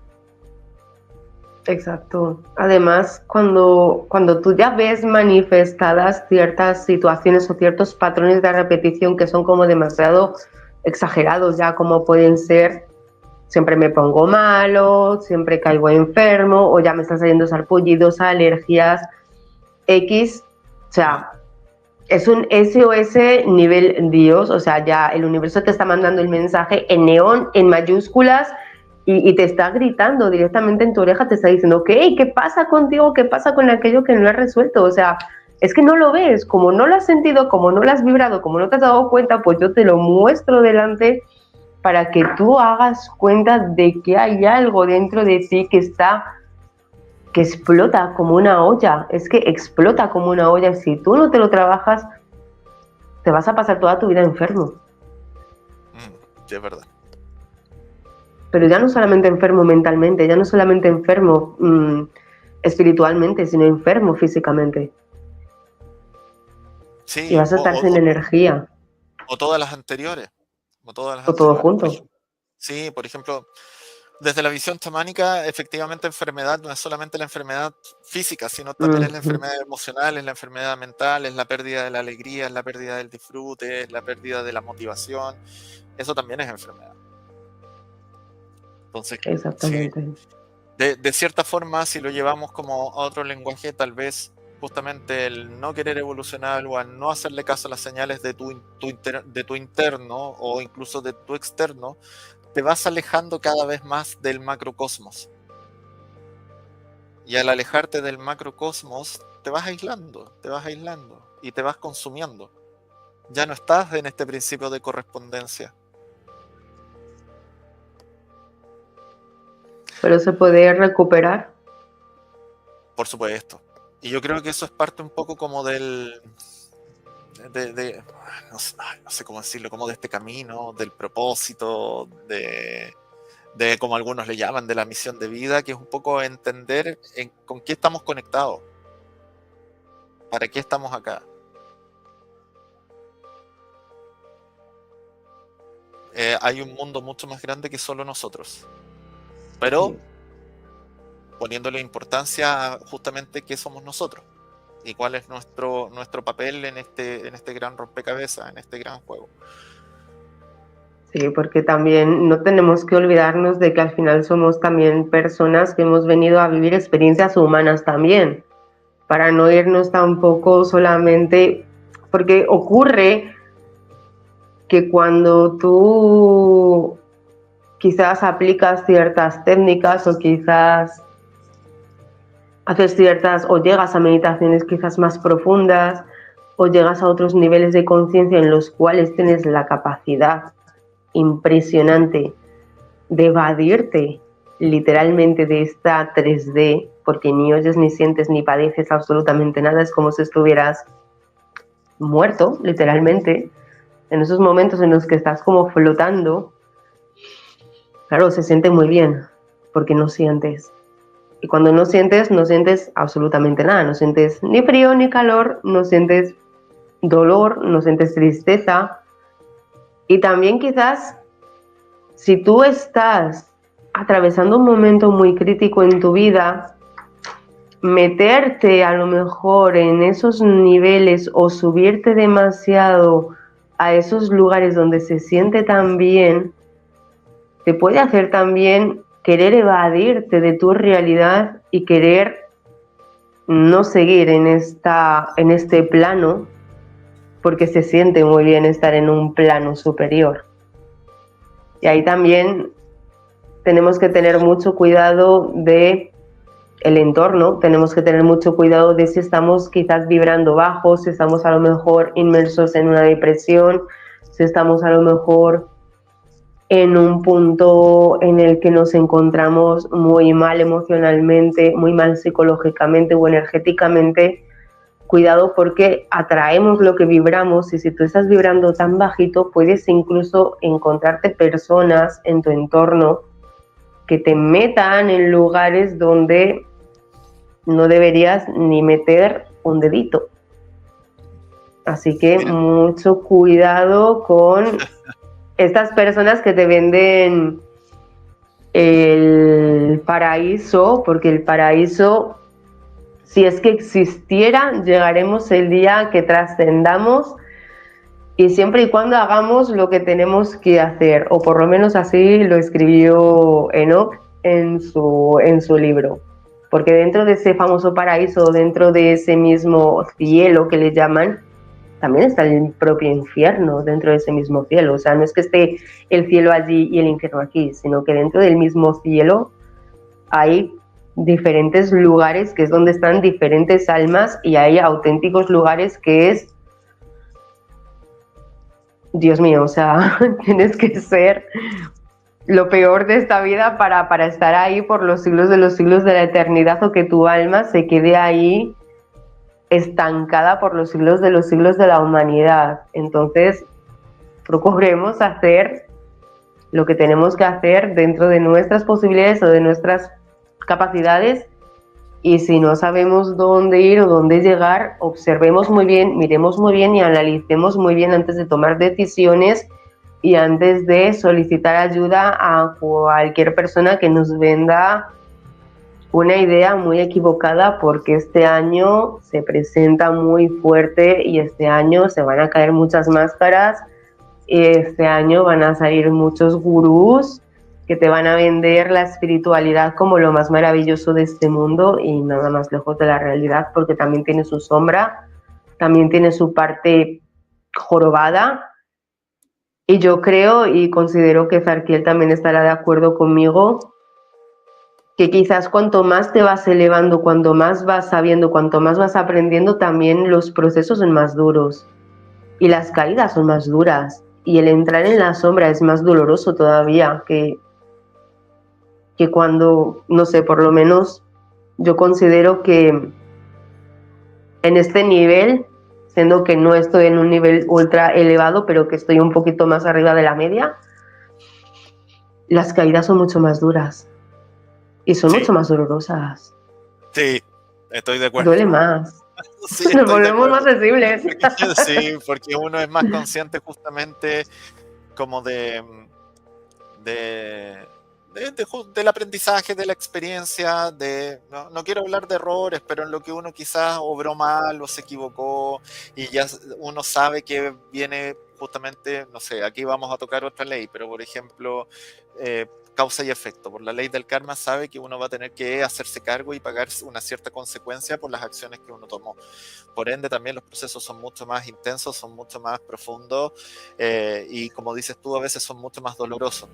Exacto. Además, cuando tú ya ves manifestadas ciertas situaciones o ciertos patrones de repetición que son como demasiado exagerados ya, como pueden ser, siempre me pongo malo, siempre caigo enfermo, o ya me están saliendo sarpullidos, alergias, X, o sea, es un SOS nivel Dios, o sea, ya el universo te está mandando el mensaje en neón, en mayúsculas, y te está gritando directamente en tu oreja, te está diciendo, ok, ¿qué pasa contigo? ¿Qué pasa con aquello que no has resuelto? O sea, es que no lo ves, como no lo has sentido, como no lo has vibrado, como no te has dado cuenta, pues yo te lo muestro delante para que tú hagas cuenta de que hay algo dentro de ti que explota como una olla, es que explota como una olla. Si tú no te lo trabajas, te vas a pasar toda tu vida enfermo. Sí, es verdad. Pero ya no solamente enfermo mentalmente, ya no solamente enfermo espiritualmente, sino enfermo físicamente. Y Sí, vas a estar sin energía, o todas las anteriores. O todas las o todo anteriores. Por junto. ejemplo, sí, por ejemplo, desde la visión chamánica, efectivamente enfermedad no es solamente la enfermedad física, sino también es la enfermedad emocional, es la enfermedad mental, es la pérdida de la alegría, es la pérdida del disfrute, es la pérdida de la motivación. Eso también es enfermedad. Entonces, sí, Exactamente. de cierta forma, si lo llevamos como a otro lenguaje, tal vez justamente el no querer evolucionar o al no hacerle caso a las señales de de tu interno o incluso de tu externo, te vas alejando cada vez más del macrocosmos. Y al alejarte del macrocosmos, te vas aislando y te vas consumiendo. Ya no estás en este principio de correspondencia. Pero se puede recuperar. Por supuesto. Y yo creo que eso es parte un poco como no sé cómo decirlo, como de este camino, del propósito, de como algunos le llaman, de la misión de vida, que es un poco entender con qué estamos conectados, para qué estamos acá. Hay un mundo mucho más grande que solo nosotros, pero Sí. poniéndole importancia a justamente qué somos nosotros y cuál es nuestro papel en este gran rompecabezas, en este gran juego. Sí, porque también no tenemos que olvidarnos de que al final somos también personas que hemos venido a vivir experiencias humanas también, para no irnos tampoco solamente, porque ocurre que cuando tú quizás aplicas ciertas técnicas o quizás haces ciertas o llegas a meditaciones quizás más profundas o llegas a otros niveles de conciencia en los cuales tienes la capacidad impresionante de evadirte literalmente de esta 3D, porque ni oyes, ni sientes, ni padeces absolutamente nada, es como si estuvieras muerto, literalmente, en esos momentos en los que estás como flotando. Claro, se siente muy bien, porque no sientes. Y cuando no sientes, no sientes absolutamente nada, no sientes ni frío ni calor, no sientes dolor, no sientes tristeza. Y también quizás si tú estás atravesando un momento muy crítico en tu vida, meterte a lo mejor en esos niveles o subirte demasiado a esos lugares donde se siente tan bien, te puede hacer también querer evadirte de tu realidad y querer no seguir en este plano, porque se siente muy bien estar en un plano superior. Y ahí también tenemos que tener mucho cuidado de el entorno, tenemos que tener mucho cuidado de si estamos quizás vibrando bajo, si estamos a lo mejor inmersos en una depresión, si estamos a lo mejor en un punto en el que nos encontramos muy mal emocionalmente, muy mal psicológicamente o energéticamente. Cuidado porque atraemos lo que vibramos y si tú estás vibrando tan bajito puedes incluso encontrarte personas en tu entorno que te metan en lugares donde no deberías ni meter un dedito. Así que Mira, mucho cuidado con estas personas que te venden el paraíso, porque el paraíso, si es que existiera, llegaremos el día que trascendamos y siempre y cuando hagamos lo que tenemos que hacer, o por lo menos así lo escribió Enoch en su libro. Porque dentro de ese famoso paraíso, dentro de ese mismo cielo que le llaman, también está el propio infierno dentro de ese mismo cielo. O sea, no es que esté el cielo allí y el infierno aquí, sino que dentro del mismo cielo hay diferentes lugares que es donde están diferentes almas y hay auténticos lugares que es, Dios mío, o sea, tienes que ser lo peor de esta vida para estar ahí por los siglos de la eternidad o que tu alma se quede ahí estancada por los siglos de la humanidad. Entonces, procuremos hacer lo que tenemos que hacer dentro de nuestras posibilidades o de nuestras capacidades y si no sabemos dónde ir o dónde llegar, observemos muy bien, miremos muy bien y analicemos muy bien antes de tomar decisiones y antes de solicitar ayuda a cualquier persona que nos venda una idea muy equivocada porque este año se presenta muy fuerte y este año se van a caer muchas máscaras y este año van a salir muchos gurús que te van a vender la espiritualidad como lo más maravilloso de este mundo y nada más lejos de la realidad porque también tiene su sombra, también tiene su parte jorobada y yo creo y considero que Zarkiel también estará de acuerdo conmigo que quizás cuanto más te vas elevando, cuanto más vas sabiendo, cuanto más vas aprendiendo, también los procesos son más duros y las caídas son más duras y el entrar en la sombra es más doloroso todavía que cuando, no sé, por lo menos yo considero que en este nivel, siendo que no estoy en un nivel ultra elevado, pero que estoy un poquito más arriba de la media, las caídas son mucho más duras y son Sí, mucho más dolorosas. sí, estoy de acuerdo. Duele más. Sí, Nos estoy de volvemos más acuerdo. sensibles. Sí, porque uno es más consciente justamente como de, del aprendizaje, de la experiencia, no quiero hablar de errores, pero en lo que uno quizás obró mal o se equivocó y ya uno sabe que viene justamente, no sé, aquí vamos a tocar otra ley, pero por ejemplo, causa y efecto. Por la ley del karma sabe que uno va a tener que hacerse cargo y pagar una cierta consecuencia por las acciones que uno tomó. Por ende, también los procesos son mucho más intensos, son mucho más profundos y como dices tú, a veces son mucho más dolorosos.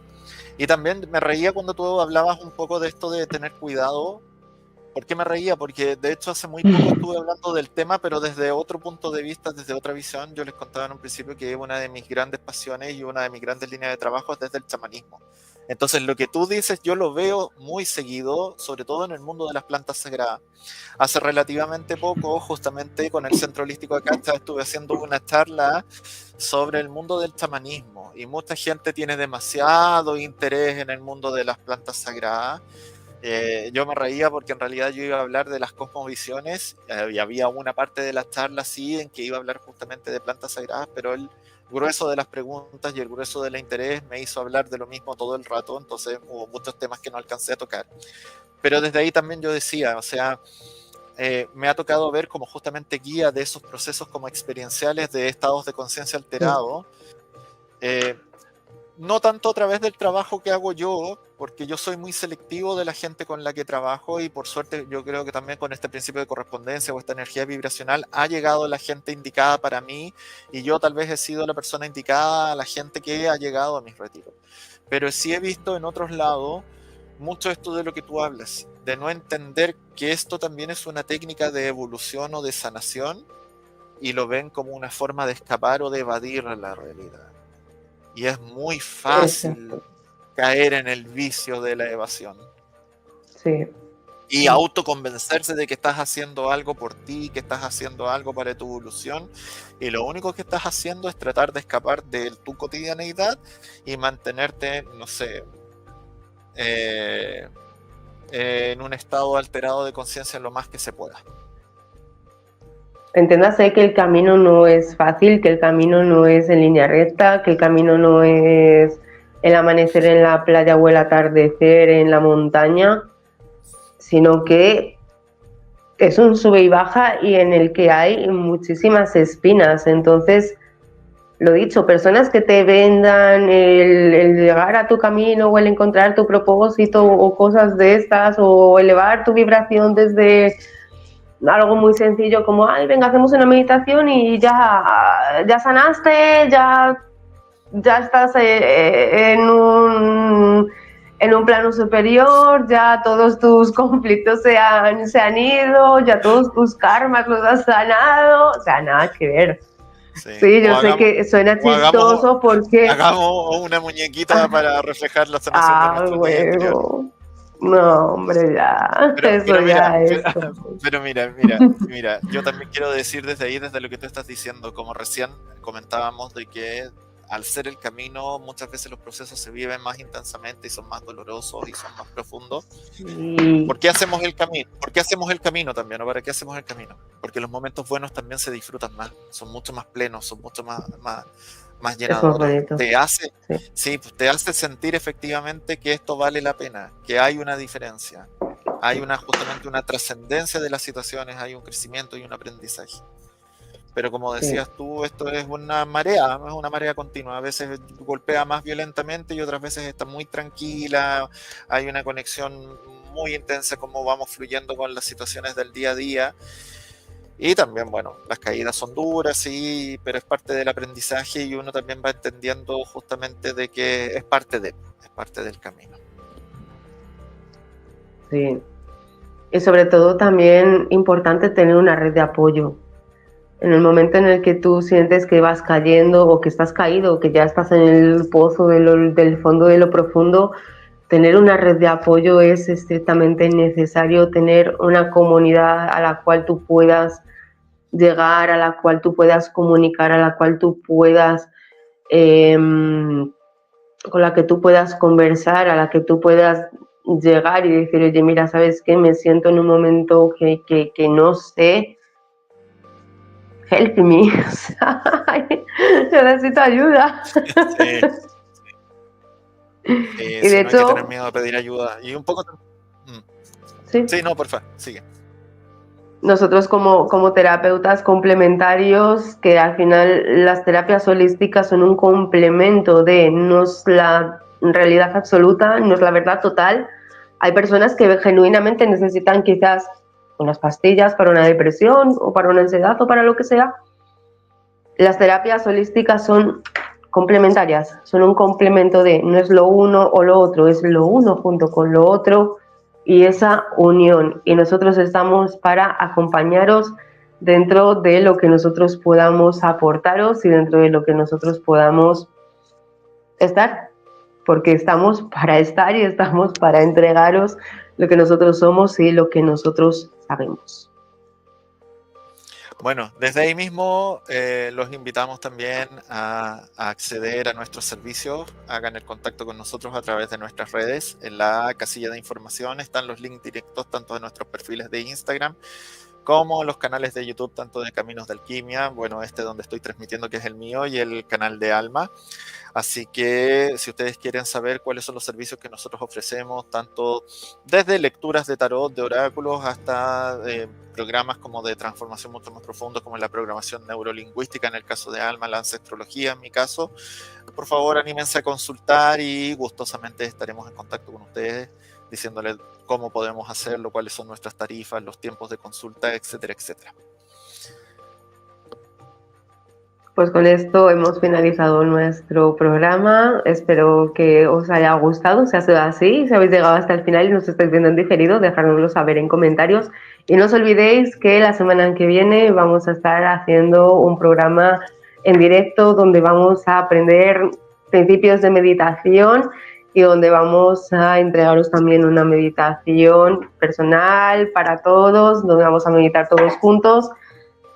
Y también me reía cuando tú hablabas un poco de esto de tener cuidado. ¿Por qué me reía? Porque de hecho hace muy poco estuve hablando del tema, pero desde otro punto de vista, desde otra visión. Yo les contaba en un principio que una de mis grandes pasiones y una de mis grandes líneas de trabajo es desde el chamanismo. Entonces lo que tú dices yo lo veo muy seguido, sobre todo en el mundo de las plantas sagradas. Hace relativamente poco, justamente con el Centro Holístico de Cancha, estuve haciendo una charla sobre el mundo del chamanismo y mucha gente tiene demasiado interés en el mundo de las plantas sagradas. Yo me reía porque en realidad yo iba a hablar de las cosmovisiones y había una parte de la charla sí en que iba a hablar justamente de plantas sagradas, pero el grueso de las preguntas y el grueso del interés me hizo hablar de lo mismo todo el rato, entonces hubo muchos temas que no alcancé a tocar. Pero desde ahí también yo decía, o sea, me ha tocado ver como justamente guía de esos procesos como experienciales de estados de conciencia alterados, no tanto a través del trabajo que hago yo, porque yo soy muy selectivo de la gente con la que trabajo y por suerte yo creo que también con este principio de correspondencia o esta energía vibracional ha llegado la gente indicada para mí y yo tal vez he sido la persona indicada a la gente que ha llegado a mis retiros. Pero sí he visto en otros lados mucho esto de lo que tú hablas, de no entender que esto también es una técnica de evolución o de sanación y lo ven como una forma de escapar o de evadir la realidad. Y es muy fácil Exacto. caer en el vicio de la evasión Sí. y autoconvencerse de que estás haciendo algo por ti, que estás haciendo algo para tu evolución y lo único que estás haciendo es tratar de escapar de tu cotidianeidad y mantenerte, no sé, en un estado alterado de conciencia lo más que se pueda. Entiéndase que el camino no es fácil, que el camino no es en línea recta, que el camino no es el amanecer en la playa o el atardecer en la montaña, sino que es un sube y baja y en el que hay muchísimas espinas. Entonces, lo dicho, personas que te vendan el llegar a tu camino o el encontrar tu propósito o cosas de estas o elevar tu vibración desde algo muy sencillo como, ay, venga, hacemos una meditación y ya sanaste, ya estás en un plano superior, ya todos tus conflictos se han ido, ya todos tus karmas los has sanado, o sea, nada que ver. Sí. Sí, yo sé que suena chistoso porque... hagamos una muñequita para reflejar la sanación de nuestro niño interior. huevo. No, hombre, ya, eso Pero mira, ya es como... pero mira, yo también quiero decir desde ahí, desde lo que tú estás diciendo, como recién comentábamos de que al ser el camino, muchas veces los procesos se viven más intensamente y son más dolorosos y son más profundos. Sí. ¿Por qué hacemos el camino? ¿Por qué hacemos el camino también? ¿O para qué hacemos el camino? Porque los momentos buenos también se disfrutan más, son mucho más plenos, son mucho más Es muy llenadores. bonito. Sí, pues te hace sentir efectivamente que esto vale la pena, que hay una diferencia, hay justamente una trascendencia de las situaciones, hay un crecimiento y un aprendizaje. Pero como decías tú, esto es una marea continua. A veces golpea más violentamente y otras veces está muy tranquila. Hay una conexión muy intensa como vamos fluyendo con las situaciones del día a día. Y también, bueno, las caídas son duras, sí, pero es parte del aprendizaje y uno también va entendiendo justamente de que es parte del camino. Sí. Y sobre todo también importante tener una red de apoyo. En el momento en el que tú sientes que vas cayendo o que estás caído o que ya estás en el pozo del fondo de lo profundo, tener una red de apoyo es estrictamente necesario, tener una comunidad a la cual tú puedas llegar, a la cual tú puedas comunicar, a la cual tú puedas, con la que tú puedas conversar, a la que tú puedas llegar y decir, oye, mira, ¿sabes qué? Me siento en un momento que no sé, help me, o sea, yo necesito ayuda. Sí, Y de sí, no hay que tener hecho, miedo a pedir ayuda. Y un poco... Mm. sí, Sí, no, porfa, sigue. nosotros como terapeutas complementarios, que al final las terapias holísticas son un complemento de, no es la realidad absoluta, no es la verdad total. Hay personas que genuinamente necesitan quizás unas pastillas para una depresión o para una ansiedad o para lo que sea. Las terapias holísticas son complementarias, son un complemento de, no es lo uno o lo otro, es lo uno junto con lo otro y esa unión. Y nosotros estamos para acompañaros dentro de lo que nosotros podamos aportaros y dentro de lo que nosotros podamos estar, porque estamos para estar y estamos para entregaros lo que nosotros somos y lo que nosotros sabemos. Bueno, desde ahí mismo los invitamos también a acceder a nuestros servicios. Hagan el contacto con nosotros a través de nuestras redes. En la casilla de información están los links directos tanto de nuestros perfiles de Instagram como los canales de YouTube, tanto de Caminos de Alquimia, bueno, este donde estoy transmitiendo que es el mío, y el canal de Alma. Así que si ustedes quieren saber cuáles son los servicios que nosotros ofrecemos, tanto desde lecturas de tarot, de oráculos, hasta programas como de transformación mucho más profundo, como la programación neurolingüística en el caso de Alma, la ancestrología en mi caso, por favor anímense a consultar y gustosamente estaremos en contacto con ustedes diciéndoles cómo podemos hacerlo, cuáles son nuestras tarifas, los tiempos de consulta, etcétera, etcétera. Pues con esto hemos finalizado nuestro programa. Espero que os haya gustado. Si ha sido así, si habéis llegado hasta el final y nos estáis viendo en diferido, dejárnoslo saber en comentarios. Y no os olvidéis que la semana que viene vamos a estar haciendo un programa en directo donde vamos a aprender principios de meditación y donde vamos a entregaros también una meditación personal para todos, donde vamos a meditar todos juntos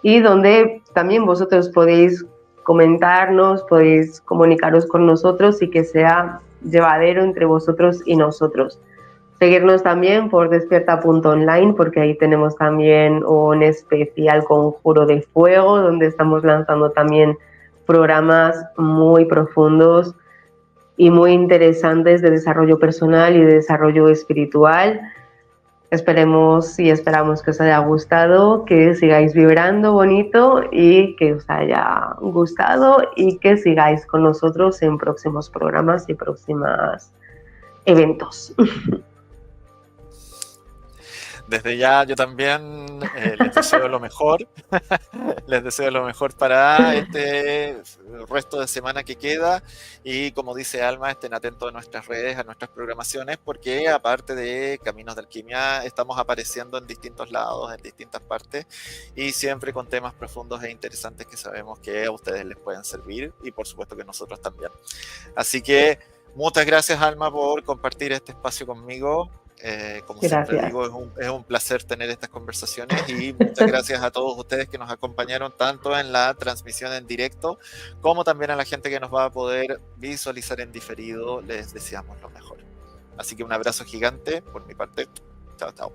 y donde también vosotros podéis comentarnos, podéis comunicaros con nosotros y que sea llevadero entre vosotros y nosotros. Seguirnos también por despierta.online porque ahí tenemos también un especial conjuro de fuego donde estamos lanzando también programas muy profundos y muy interesantes de desarrollo personal y de desarrollo espiritual. Esperemos y esperamos que os haya gustado, que sigáis vibrando bonito y que os haya gustado y que sigáis con nosotros en próximos programas y próximos eventos. Desde ya yo también les deseo lo mejor, les deseo lo mejor para este resto de semana que queda y como dice Alma, estén atentos a nuestras redes, a nuestras programaciones, porque aparte de Caminos de Alquimia estamos apareciendo en distintos lados, en distintas partes y siempre con temas profundos e interesantes que sabemos que a ustedes les pueden servir y por supuesto que nosotros también. Así que muchas gracias Alma por compartir este espacio conmigo. Como siempre Gracias. digo, es un placer tener estas conversaciones y muchas gracias a todos ustedes que nos acompañaron tanto en la transmisión en directo como también a la gente que nos va a poder visualizar en diferido. Les deseamos lo mejor. Así que un abrazo gigante por mi parte. Chao, chao.